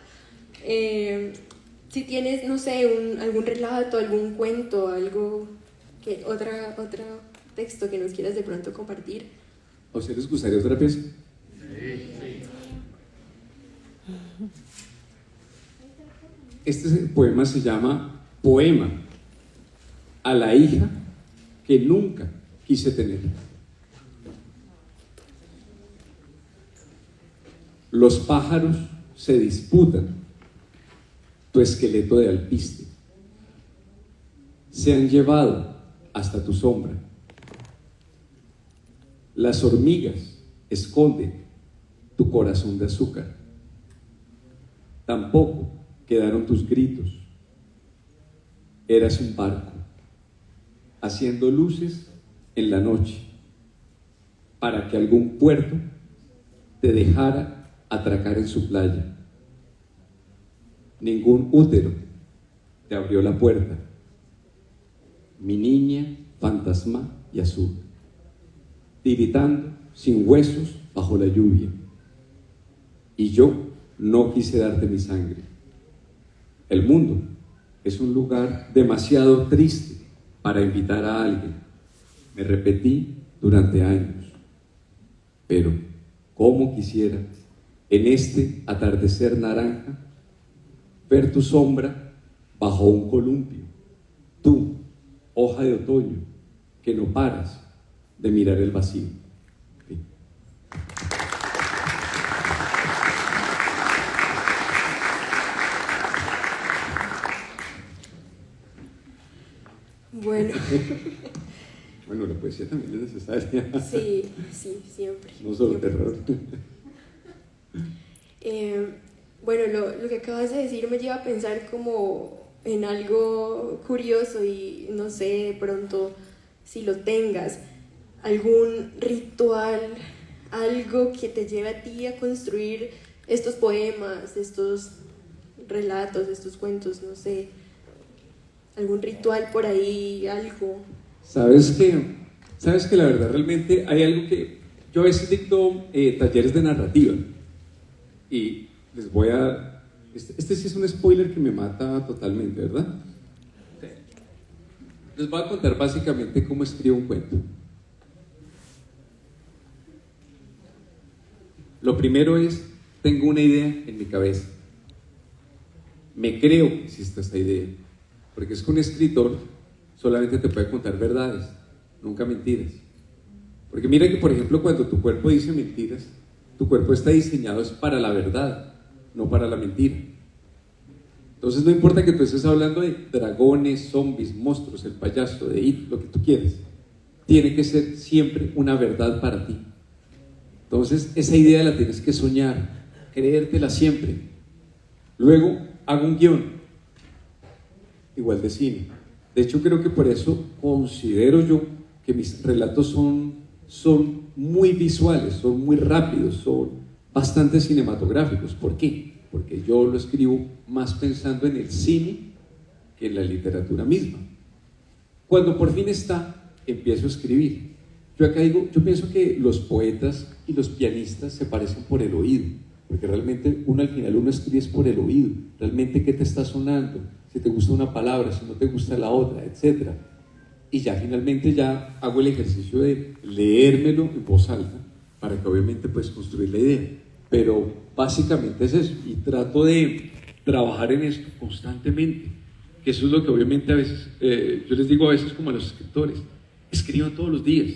Si tienes, no sé, algún relato, algún cuento, algo que otro texto que nos quieras de pronto compartir. ¿A ustedes les gustaría otra pieza? Sí. Este poema se llama Poema a la hija que nunca quise tener. Los pájaros se disputan tu esqueleto de alpiste. Se han llevado hasta tu sombra. Las hormigas esconden tu corazón de azúcar. Tampoco quedaron tus gritos. Eras un barco, haciendo luces en la noche, para que algún puerto te dejara atracar en su playa. Ningún útero te abrió la puerta. Mi niña, fantasma y azul, tiritando sin huesos bajo la lluvia. Y yo no quise darte mi sangre. El mundo es un lugar demasiado triste para invitar a alguien. Me repetí durante años. Pero, ¿cómo quisiera en este atardecer naranja ver tu sombra bajo un columpio? Tú, hoja de otoño, que no paras de mirar el vacío. Sí. Bueno. Bueno, la poesía también es necesaria. Sí, siempre. No solo siempre. terror. Bueno, lo que acabas de decir me lleva a pensar como en algo curioso y no sé, de pronto si lo tengas, algún ritual, algo que te lleve a ti a construir estos poemas, estos relatos, estos cuentos, no sé, algún ritual por ahí, algo. ¿Sabes que la verdad realmente hay algo que yo a veces dicto talleres de narrativa y les voy a... Este sí es un spoiler que me mata totalmente, ¿verdad? Les voy a contar básicamente cómo escribo un cuento. Lo primero es, tengo una idea en mi cabeza. Me creo que existe esta idea, porque es que un escritor solamente te puede contar verdades, nunca mentiras. Porque mira que, por ejemplo, cuando tu cuerpo dice mentiras, tu cuerpo está diseñado es para la verdad, no para la mentira. Entonces no importa que tú estés hablando de dragones, zombies, monstruos, el payaso, de It, lo que tú quieras, tiene que ser siempre una verdad para ti. Entonces esa idea la tienes que soñar, creértela siempre. Luego hago un guión, igual de cine. De hecho creo que por eso considero yo que mis relatos son muy visuales, son muy rápidos, son bastante cinematográficos. ¿Por qué? Porque yo lo escribo más pensando en el cine que en la literatura misma. Cuando por fin está, empiezo a escribir. Yo acá digo, yo pienso que los poetas y los pianistas se parecen por el oído, porque realmente al final uno escribe es por el oído, realmente qué te está sonando, si te gusta una palabra, si no te gusta la otra, etc. Y ya finalmente ya hago el ejercicio de leérmelo en voz alta, para que obviamente puedas construir la idea. Pero básicamente es eso, y trato de trabajar en esto constantemente, que eso es lo que obviamente a veces, yo les digo a veces como a los escritores, escriban todos los días,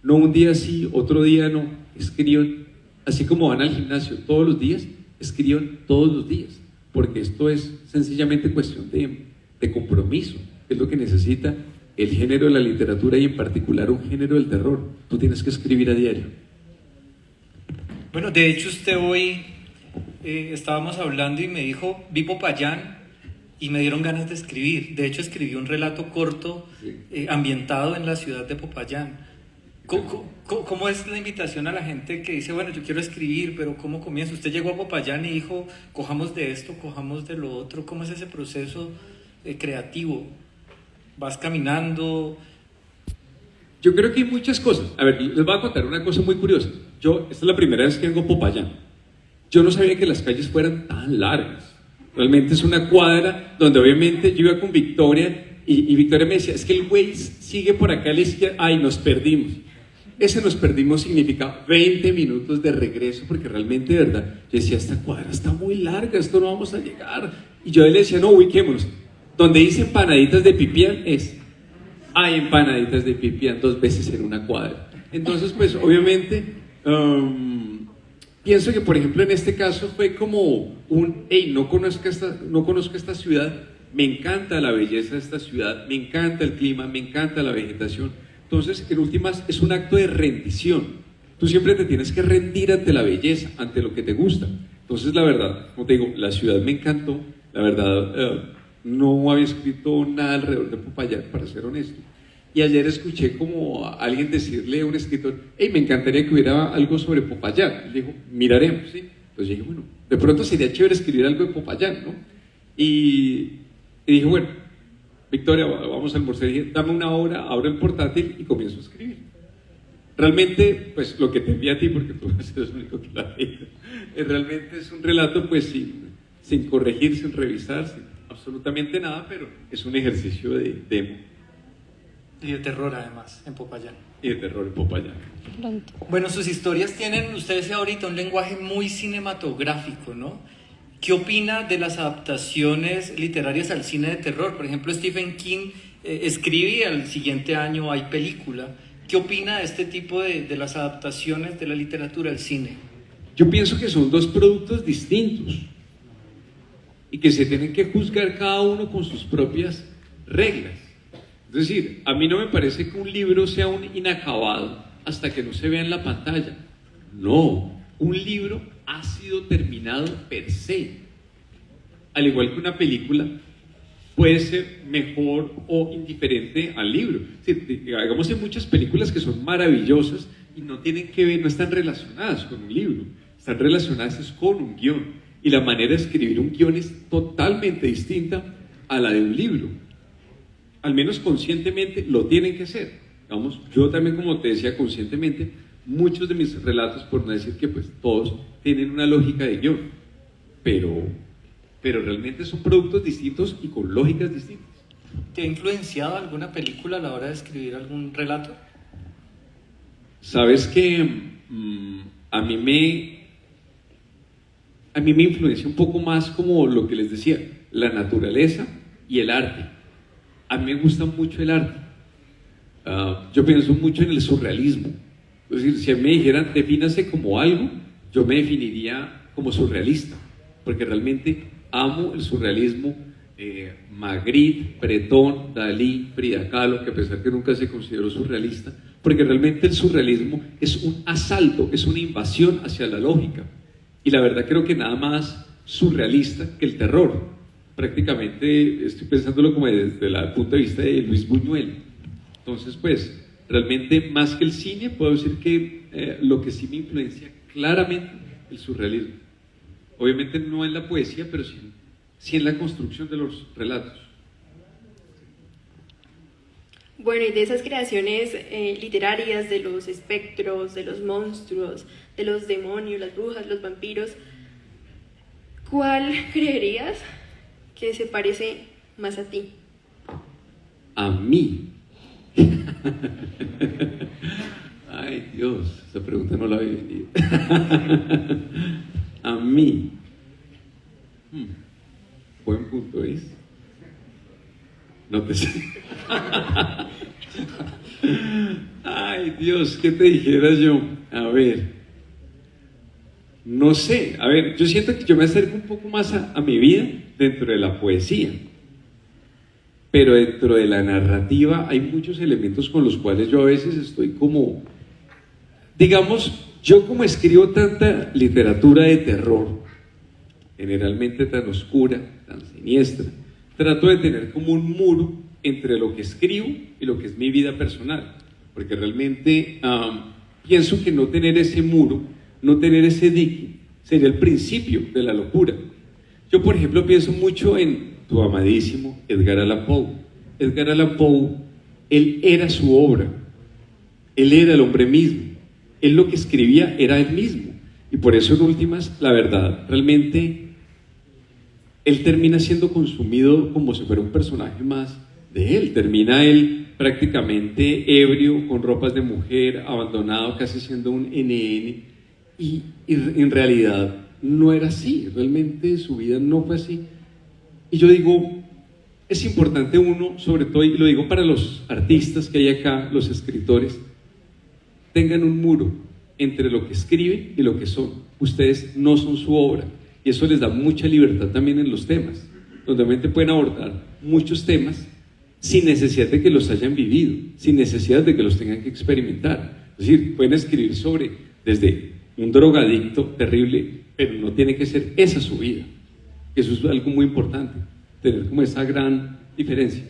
no un día sí, otro día no, escriban, así como van al gimnasio todos los días, escriban todos los días, porque esto es sencillamente cuestión de compromiso, que es lo que necesita el género de la literatura y en particular un género del terror. Tú tienes que escribir a diario. Bueno, de hecho usted hoy estábamos hablando y me dijo, vi Popayán y me dieron ganas de escribir. De hecho escribí un relato corto ambientado en la ciudad de Popayán. ¿Cómo es la invitación a la gente que dice, bueno, yo quiero escribir, pero ¿cómo comienzo? Usted llegó a Popayán y dijo, cojamos de esto, cojamos de lo otro. ¿Cómo es ese proceso creativo? ¿Vas caminando? Yo creo que hay muchas cosas. A ver, les voy a contar una cosa muy curiosa. Esta es la primera vez que vengo a Popayán. Yo no sabía que las calles fueran tan largas. Realmente es una cuadra donde obviamente yo iba con Victoria y Victoria me decía, es que el Waze sigue por acá a la izquierda. Ay, nos perdimos. Ese nos perdimos significa 20 minutos de regreso, porque realmente, de verdad, yo decía, esta cuadra está muy larga, esto no vamos a llegar. Y yo le decía, no, ubiquémonos. Donde dice empanaditas de Pipián hay empanaditas de Pipián 2 veces en una cuadra. Entonces, pues, obviamente, pienso que, por ejemplo, en este caso fue como no conozco esta ciudad, me encanta la belleza de esta ciudad, me encanta el clima, me encanta la vegetación. Entonces, en últimas, es un acto de rendición. Tú siempre te tienes que rendir ante la belleza, ante lo que te gusta. Entonces, la verdad, como te digo, la ciudad me encantó. La verdad, no había escrito nada alrededor de Popayán, para ser honesto. Y ayer escuché como a alguien decirle a un escritor, hey, me encantaría que hubiera algo sobre Popayán. Y dijo, miraremos, ¿sí? Entonces dije, bueno, de pronto sería chévere escribir algo de Popayán, ¿no? Y dije, bueno, Victoria, vamos a almorzar. Y dije, dame una hora, abro el portátil y comienzo a escribir. Realmente, pues lo que te envié a ti, porque tú eres el único que la ve, realmente es un relato pues sin corregir, sin revisar, sin absolutamente nada, pero es un ejercicio de demo. Y de terror además, en Popayán. Y de terror en Popayán. Bueno, sus historias tienen, usted decía ahorita, un lenguaje muy cinematográfico, ¿no? ¿Qué opina de las adaptaciones literarias al cine de terror? Por ejemplo, Stephen King escribe y al siguiente año hay película. ¿Qué opina de este tipo de las adaptaciones de la literatura al cine? Yo pienso que son dos productos distintos y que se tienen que juzgar cada uno con sus propias reglas. Es decir, a mí no me parece que un libro sea un inacabado hasta que no se vea en la pantalla. No, un libro ha sido terminado per se. Al igual que una película puede ser mejor o indiferente al libro. Hagamos en muchas películas que son maravillosas y no tienen que ver, no están relacionadas con un libro, están relacionadas con un guión. Y la manera de escribir un guión es totalmente distinta a la de un libro. Al menos conscientemente lo tienen que hacer. Vamos, yo también, como te decía, conscientemente, muchos de mis relatos, por no decir que pues todos, tienen una lógica de guión, pero realmente son productos distintos y con lógicas distintas. ¿Te ha influenciado alguna película a la hora de escribir algún relato? Sabes que a mí me influencia un poco más, como lo que les decía, la naturaleza y el arte. A mí me gusta mucho el arte. Yo pienso mucho en el surrealismo. Es decir, si a mí me dijeran, defínase como algo, yo me definiría como surrealista, porque realmente amo el surrealismo. Magritte, Breton, Dalí, Frida Kahlo, que a pesar que nunca se consideró surrealista, porque realmente el surrealismo es un asalto, es una invasión hacia la lógica. Y la verdad creo que nada más surrealista que el terror. Prácticamente estoy pensándolo como desde el punto de vista de Luis Buñuel. Entonces, pues, realmente más que el cine, puedo decir que lo que sí me influencia claramente el surrealismo. Obviamente no en la poesía, pero sí en la construcción de los relatos. Bueno, y de esas creaciones literarias, de los espectros, de los monstruos, de los demonios, las brujas, los vampiros, ¿cuál creerías que se parece más a ti? A mí. Ay, Dios, esa pregunta no la había venido. A mí. Buen punto, ¿es? No te sé. Ay, Dios, ¿qué te dijera yo? A ver. No sé. A ver, yo siento que yo me acerco un poco más a mi vida dentro de la poesía. Pero dentro de la narrativa hay muchos elementos con los cuales yo a veces estoy como, digamos, yo como escribo tanta literatura de terror, generalmente tan oscura, tan siniestra, trato de tener como un muro entre lo que escribo y lo que es mi vida personal. porque realmente pienso que no tener ese muro, no tener ese dique, sería el principio de la locura. Yo, por ejemplo, pienso mucho en tu amadísimo Edgar Allan Poe. Edgar Allan Poe, él era su obra, él era el hombre mismo, él lo que escribía era él mismo, y por eso en últimas, la verdad, realmente, él termina siendo consumido como si fuera un personaje más de él, termina él prácticamente ebrio, con ropas de mujer, abandonado, casi siendo un NN, y en realidad no era así, realmente su vida no fue así. Y yo digo, es importante uno, sobre todo, y lo digo para los artistas que hay acá, los escritores, tengan un muro entre lo que escriben y lo que son. Ustedes no son su obra, y eso les da mucha libertad también en los temas, donde realmente pueden abordar muchos temas sin necesidad de que los hayan vivido, sin necesidad de que los tengan que experimentar. Es decir, pueden escribir sobre desde un drogadicto terrible, pero no tiene que ser esa su vida. Eso es algo muy importante, tener como esa gran diferencia.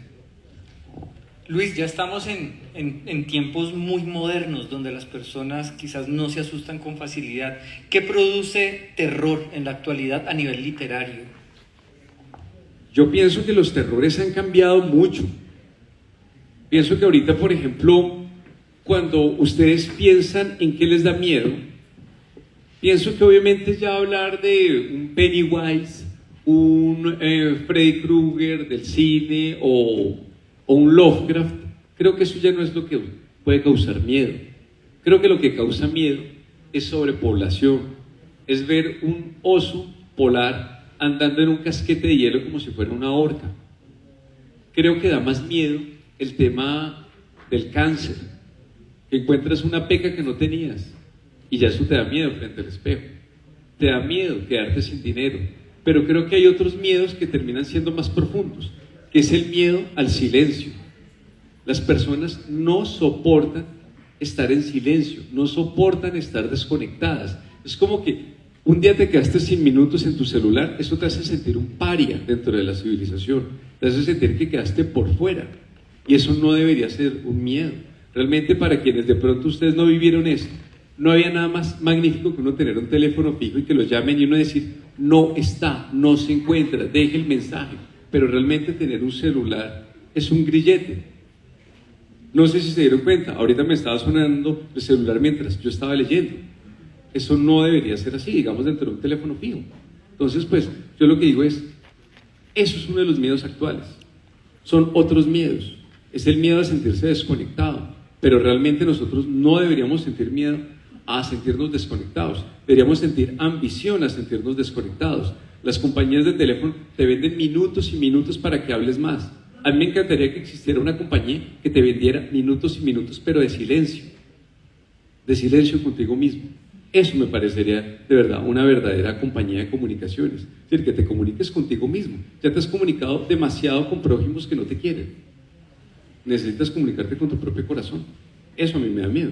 Luis, ya estamos en tiempos muy modernos donde las personas quizás no se asustan con facilidad. ¿Qué produce terror en la actualidad a nivel literario? Yo pienso que los terrores han cambiado mucho. Pienso que ahorita, por ejemplo, cuando ustedes piensan en qué les da miedo, pienso que obviamente ya hablar de un Pennywise, un Freddy Krueger del cine o un Lovecraft, creo que eso ya no es lo que puede causar miedo. Creo que lo que causa miedo es sobrepoblación, es ver un oso polar andando en un casquete de hielo como si fuera una orca. Creo que da más miedo el tema del cáncer, que encuentras una peca que no tenías y ya eso te da miedo frente al espejo, te da miedo quedarte sin dinero. Pero creo que hay otros miedos que terminan siendo más profundos, que es el miedo al silencio. Las personas no soportan estar en silencio, no soportan estar desconectadas. Es como que un día te quedaste sin minutos en tu celular, eso te hace sentir un paria dentro de la civilización, te hace sentir que quedaste por fuera, y eso no debería ser un miedo. Realmente, para quienes de pronto ustedes no vivieron esto, no había nada más magnífico que uno tener un teléfono fijo y que lo llamen y uno decir, no está, no se encuentra, deje el mensaje. Pero realmente tener un celular es un grillete. No sé si se dieron cuenta, ahorita me estaba sonando el celular mientras yo estaba leyendo. Eso no debería ser así, digamos, dentro de un teléfono fijo. Entonces, pues, yo lo que digo es, eso es uno de los miedos actuales. Son otros miedos. Es el miedo a sentirse desconectado. Pero realmente nosotros no deberíamos sentir miedo a sentirnos desconectados. Deberíamos sentir ambición a sentirnos desconectados. Las compañías de teléfono te venden minutos y minutos para que hables más. A mí me encantaría que existiera una compañía que te vendiera minutos y minutos, pero de silencio contigo mismo. Eso me parecería de verdad una verdadera compañía de comunicaciones. Es decir, que te comuniques contigo mismo. Ya te has comunicado demasiado con prójimos que no te quieren. Necesitas comunicarte con tu propio corazón. Eso a mí me da miedo.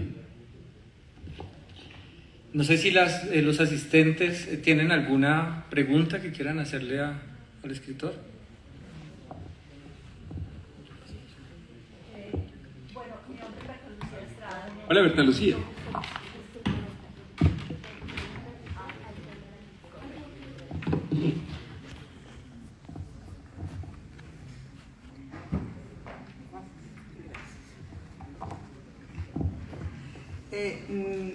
No sé si los asistentes tienen alguna pregunta que quieran hacerle al escritor. Bueno, mi nombre es Berta Lucía Estrada. Hola, Berta Lucía.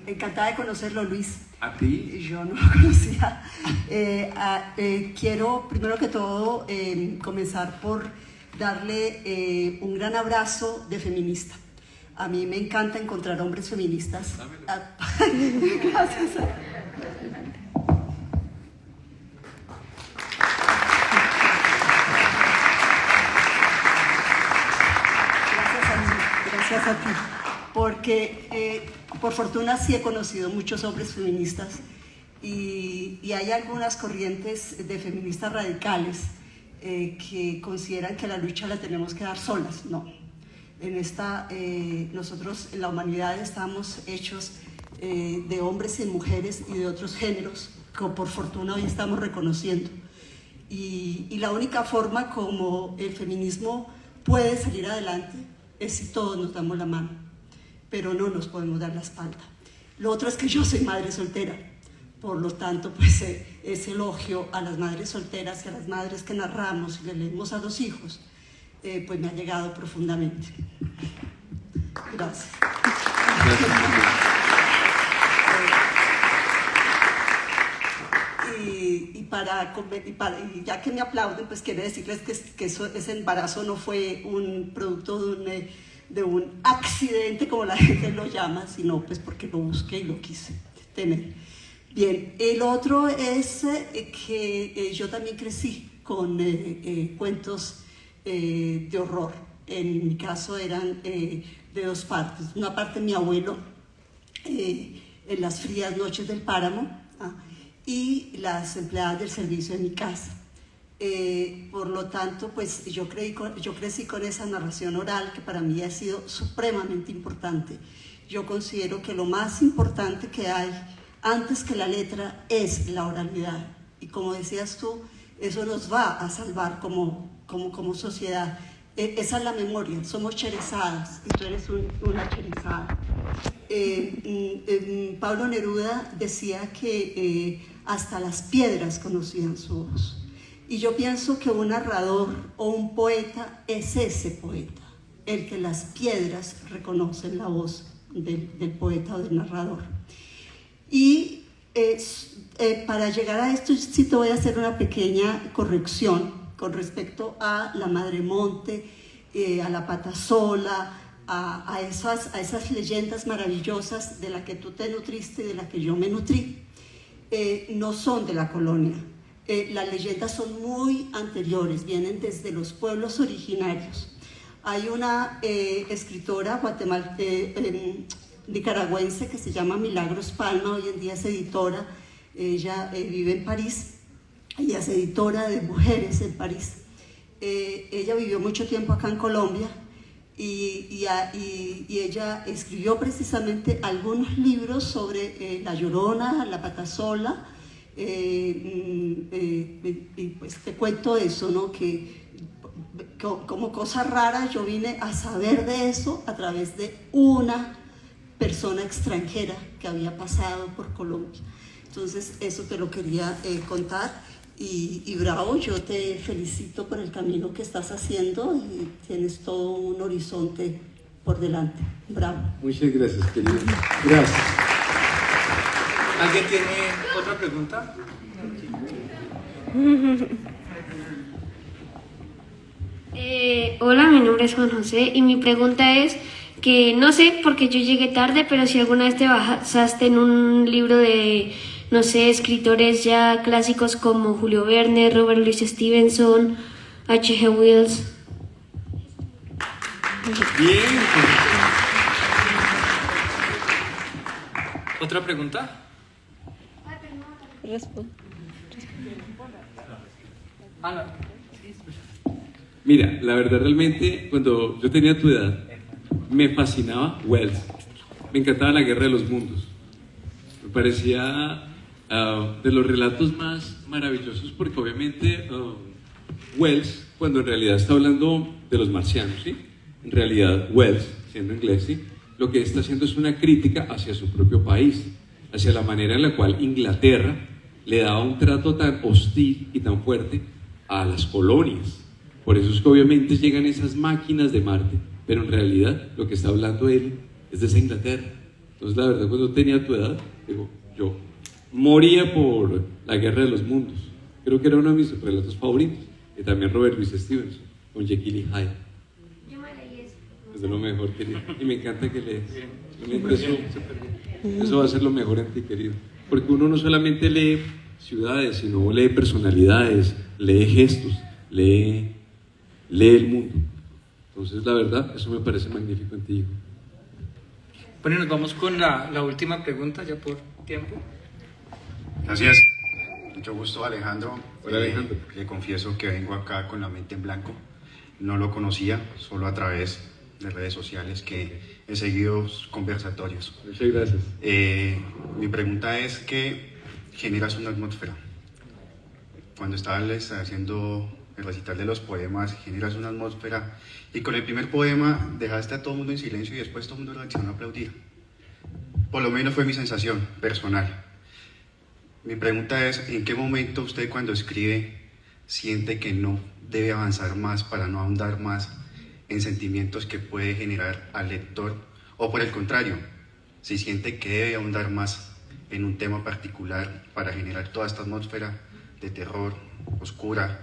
Encantada de conocerlo, Luis. ¿A ti? Yo no lo conocía. Quiero, primero que todo, comenzar por darle un gran abrazo de feminista. A mí me encanta encontrar hombres feministas. Gracias. Gracias a ti. Porque por fortuna sí he conocido muchos hombres feministas y hay algunas corrientes de feministas radicales que consideran que la lucha la tenemos que dar solas. No, nosotros en la humanidad estamos hechos de hombres y mujeres y de otros géneros que por fortuna hoy estamos reconociendo, y la única forma como el feminismo puede salir adelante es si todos nos damos la mano. pero no nos podemos dar la espalda. Lo otro es que yo soy madre soltera, por lo tanto, pues ese elogio a las madres solteras y a las madres que narramos y le leemos a los hijos, pues me ha llegado profundamente. Gracias. Y ya que me aplauden, pues quiero decirles que ese embarazo no fue un producto de un accidente, como la gente lo llama, sino pues porque lo busqué y lo quise tener. Bien, el otro es que yo también crecí con cuentos de horror. En mi caso eran de dos partes. Una parte mi abuelo, en las frías noches del páramo, y las empleadas del servicio de mi casa. Por lo tanto, pues yo crecí con esa narración oral que para mí ha sido supremamente importante. Yo considero que lo más importante que hay antes que la letra es la oralidad. Y como decías tú, eso nos va a salvar como sociedad. Esa es la memoria, somos cherezadas y tú eres una cherezada. Pablo Neruda decía que hasta las piedras conocían su voz. Y yo pienso que un narrador o un poeta es ese poeta, el que las piedras reconocen la voz del poeta o del narrador. Y para llegar a esto sí te voy a hacer una pequeña corrección con respecto a la Madremonte, a la Patasola, a esas leyendas maravillosas de las que tú te nutriste y de las que yo me nutrí. No son de la colonia. Las leyendas son muy anteriores, vienen desde los pueblos originarios. Hay una escritora nicaragüense que se llama Milagros Palma, hoy en día es editora, ella vive en París, ella es editora de mujeres en París. Ella vivió mucho tiempo acá en Colombia y ella escribió precisamente algunos libros sobre La Llorona, la Patasola, y pues te cuento eso, ¿no? Que como cosa rara yo vine a saber de eso a través de una persona extranjera que había pasado por Colombia. Entonces eso te lo quería contar y bravo, yo te felicito por el camino que estás haciendo y tienes todo un horizonte por delante. Bravo. Muchas gracias, querido. Gracias. ¿Alguien tiene otra pregunta? Hola, mi nombre es Juan José y mi pregunta es que no sé porque yo llegué tarde, pero si alguna vez te basaste en un libro de, no sé, escritores ya clásicos como Julio Verne, Robert Louis Stevenson, H.G. Wells. Bien. ¿Otra pregunta? Mira, la verdad realmente cuando yo tenía tu edad me fascinaba Wells, me encantaba La Guerra de los Mundos, me parecía de los relatos más maravillosos porque obviamente Wells, cuando en realidad está hablando de los marcianos, ¿sí? En realidad Wells, siendo inglés, ¿sí? Lo que está haciendo es una crítica hacia su propio país, hacia la manera en la cual Inglaterra le daba un trato tan hostil y tan fuerte a las colonias. Por eso es que obviamente llegan esas máquinas de Marte, pero en realidad lo que está hablando él es de esa Inglaterra. Entonces la verdad, cuando tenía tu edad, digo, yo moría por La Guerra de los Mundos. Creo que era uno de mis relatos favoritos. Y también Robert Louis Stevenson, con Jekyll y Hyde. Yo me leí eso. Es de lo mejor, querido. Y me encanta que lees. Eso va a ser lo mejor en ti, querido. Porque uno no solamente lee ciudades, sino lee personalidades, lee gestos, lee el mundo. Entonces, la verdad, eso me parece magnífico en ti, hijo. Bueno, nos vamos con la última pregunta, ya por tiempo. Gracias. Mucho gusto, Alejandro. Hola, Alejandro. Le confieso que vengo acá con la mente en blanco. No lo conocía, solo a través de redes sociales que he seguido sus conversatorios. Muchas gracias. Mi pregunta es ¿qué generas una atmósfera? Cuando estabas haciendo el recital de los poemas, generas una atmósfera, y con el primer poema dejaste a todo el mundo en silencio y después todo el mundo reaccionó a aplaudir. Por lo menos fue mi sensación personal. Mi pregunta es, ¿en qué momento usted cuando escribe siente que no debe avanzar más para no ahondar más en sentimientos que puede generar al lector? O por el contrario, si siente que debe ahondar más en un tema particular para generar toda esta atmósfera de terror, oscura,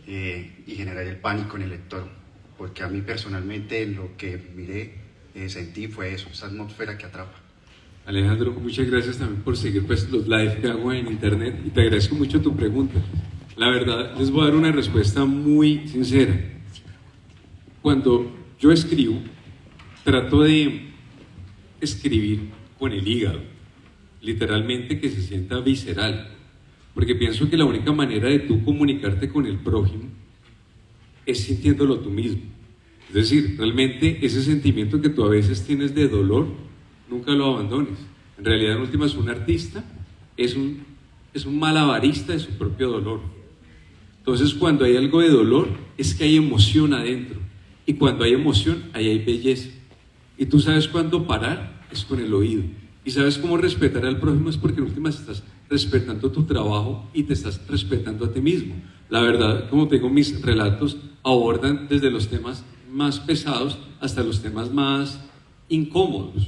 y generar el pánico en el lector, porque a mí personalmente lo que miré, sentí fue eso, esa atmósfera que atrapa. Alejandro, muchas gracias también por seguir pues, los live que hago en internet y te agradezco mucho tu pregunta. La verdad, les voy a dar una respuesta muy sincera. Cuando yo escribo, trato de escribir con el hígado, literalmente que se sienta visceral, porque pienso que la única manera de tú comunicarte con el prójimo es sintiéndolo tú mismo. Es decir, realmente ese sentimiento que tú a veces tienes de dolor, nunca lo abandones. En realidad, en últimas, un artista es un malabarista de su propio dolor. Entonces, cuando hay algo de dolor, es que hay emoción adentro. Y cuando hay emoción, ahí hay belleza. Y tú sabes cuándo parar, es con el oído. Y sabes cómo respetar al prójimo, es porque en últimas estás respetando tu trabajo y te estás respetando a ti mismo. La verdad, como te digo, mis relatos abordan desde los temas más pesados hasta los temas más incómodos.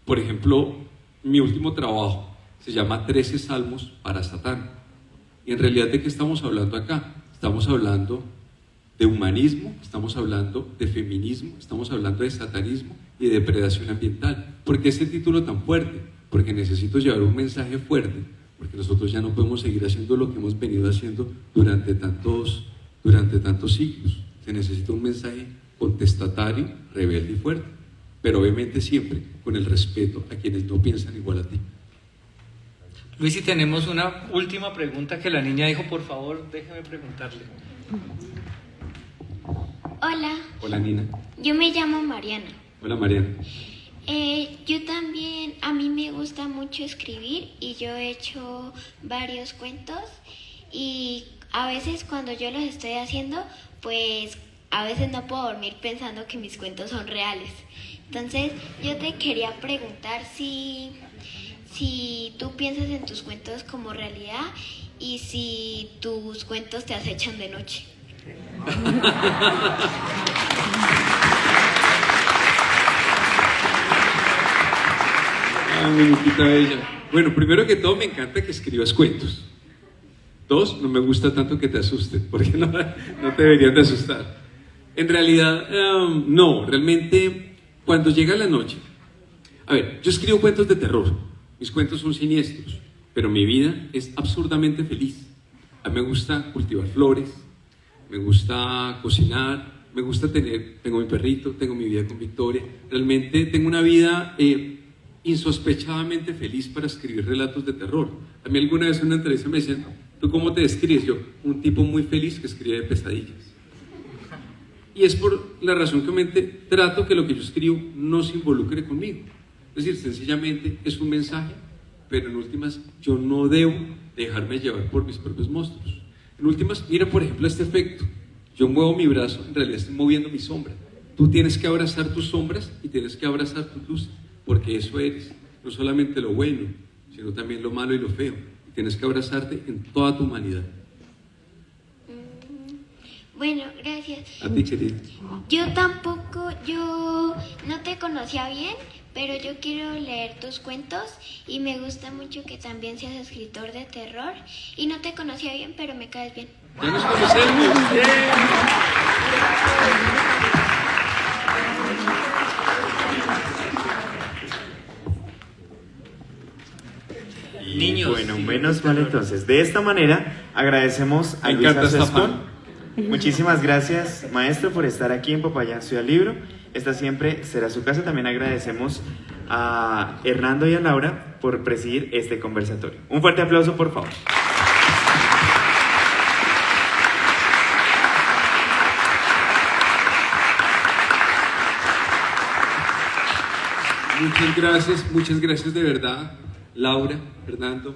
Por ejemplo, mi último trabajo se llama 13 Salmos para Satán. Y en realidad, ¿de qué estamos hablando acá? Estamos hablando de humanismo, estamos hablando de feminismo, estamos hablando de satanismo y de depredación ambiental. ¿Por qué ese título tan fuerte? Porque necesito llevar un mensaje fuerte, porque nosotros ya no podemos seguir haciendo lo que hemos venido haciendo durante tantos siglos. Se necesita un mensaje contestatario, rebelde y fuerte, pero obviamente siempre con el respeto a quienes no piensan igual a ti. Luis, y tenemos una última pregunta que la niña dijo, por favor, déjeme preguntarle. Hola, Hola, Nina. yo me llamo Mariana. Hola, Mariana. Yo también, a mí me gusta mucho escribir y yo he hecho varios cuentos y a veces cuando yo los estoy haciendo, pues a veces no puedo dormir pensando que mis cuentos son reales. Entonces yo te quería preguntar si tú piensas en tus cuentos como realidad y si tus cuentos te acechan de noche. Ah, muñequita bella. Bueno, primero que todo me encanta que escribas cuentos. Dos, no me gusta tanto que te asusten, porque no te deberían de asustar. En realidad, no, realmente cuando llega la noche, a ver, yo escribo cuentos de terror, mis cuentos son siniestros, pero mi vida es absurdamente feliz. A mí me gusta cultivar flores, me gusta cocinar, me gusta tengo mi perrito, tengo mi vida con Victoria, realmente tengo una vida insospechadamente feliz para escribir relatos de terror. A mí alguna vez en una entrevista me decían, ¿tú cómo te describes? Yo, un tipo muy feliz que escribe de pesadillas. Y es por la razón que obviamente trato que lo que yo escribo no se involucre conmigo. Es decir, sencillamente es un mensaje, pero en últimas yo no debo dejarme llevar por mis propios monstruos. En últimas, mira por ejemplo este efecto. Yo muevo mi brazo, en realidad estoy moviendo mi sombra. Tú tienes que abrazar tus sombras y tienes que abrazar tus luces, porque eso eres. No solamente lo bueno, sino también lo malo y lo feo. Y tienes que abrazarte en toda tu humanidad. Bueno, gracias. A ti, querida. Yo no te conocía bien, pero yo quiero leer tus cuentos y me gusta mucho que también seas escritor de terror. Y no te conocía bien, pero me caes bien. Ya nos conocemos. ¡Bien! Niños. Bueno, menos mal entonces. De esta manera agradecemos a Me Luis encanta esta Acescon. Muchísimas gracias, maestro, por estar aquí en Popayán Ciudad Libro. Esta siempre será su casa. También agradecemos a Hernando y a Laura por presidir este conversatorio. Un fuerte aplauso, por favor. Muchas gracias de verdad, Laura, Fernando,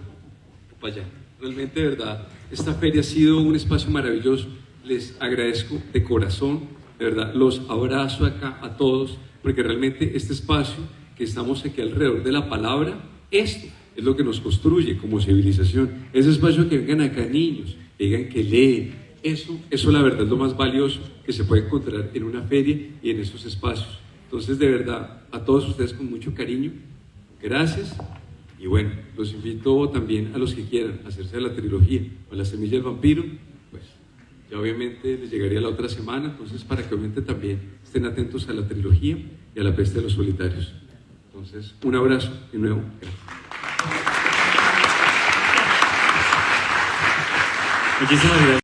Popayán. Realmente de verdad, esta feria ha sido un espacio maravilloso. les agradezco de corazón, de verdad, los abrazo acá a todos, porque realmente este espacio que estamos aquí alrededor de la palabra, esto es lo que nos construye como civilización. Ese espacio que vengan acá niños, que digan que leen, eso la verdad es lo más valioso que se puede encontrar en una feria y en esos espacios. Entonces, de verdad, a todos ustedes con mucho cariño, gracias. Y bueno, los invito también a los que quieran hacerse de la trilogía o la semilla del vampiro, pues ya obviamente les llegaría la otra semana, entonces para que obviamente también estén atentos a la trilogía y a la peste de los solitarios. Entonces, un abrazo de nuevo. Gracias. Muchísimas gracias.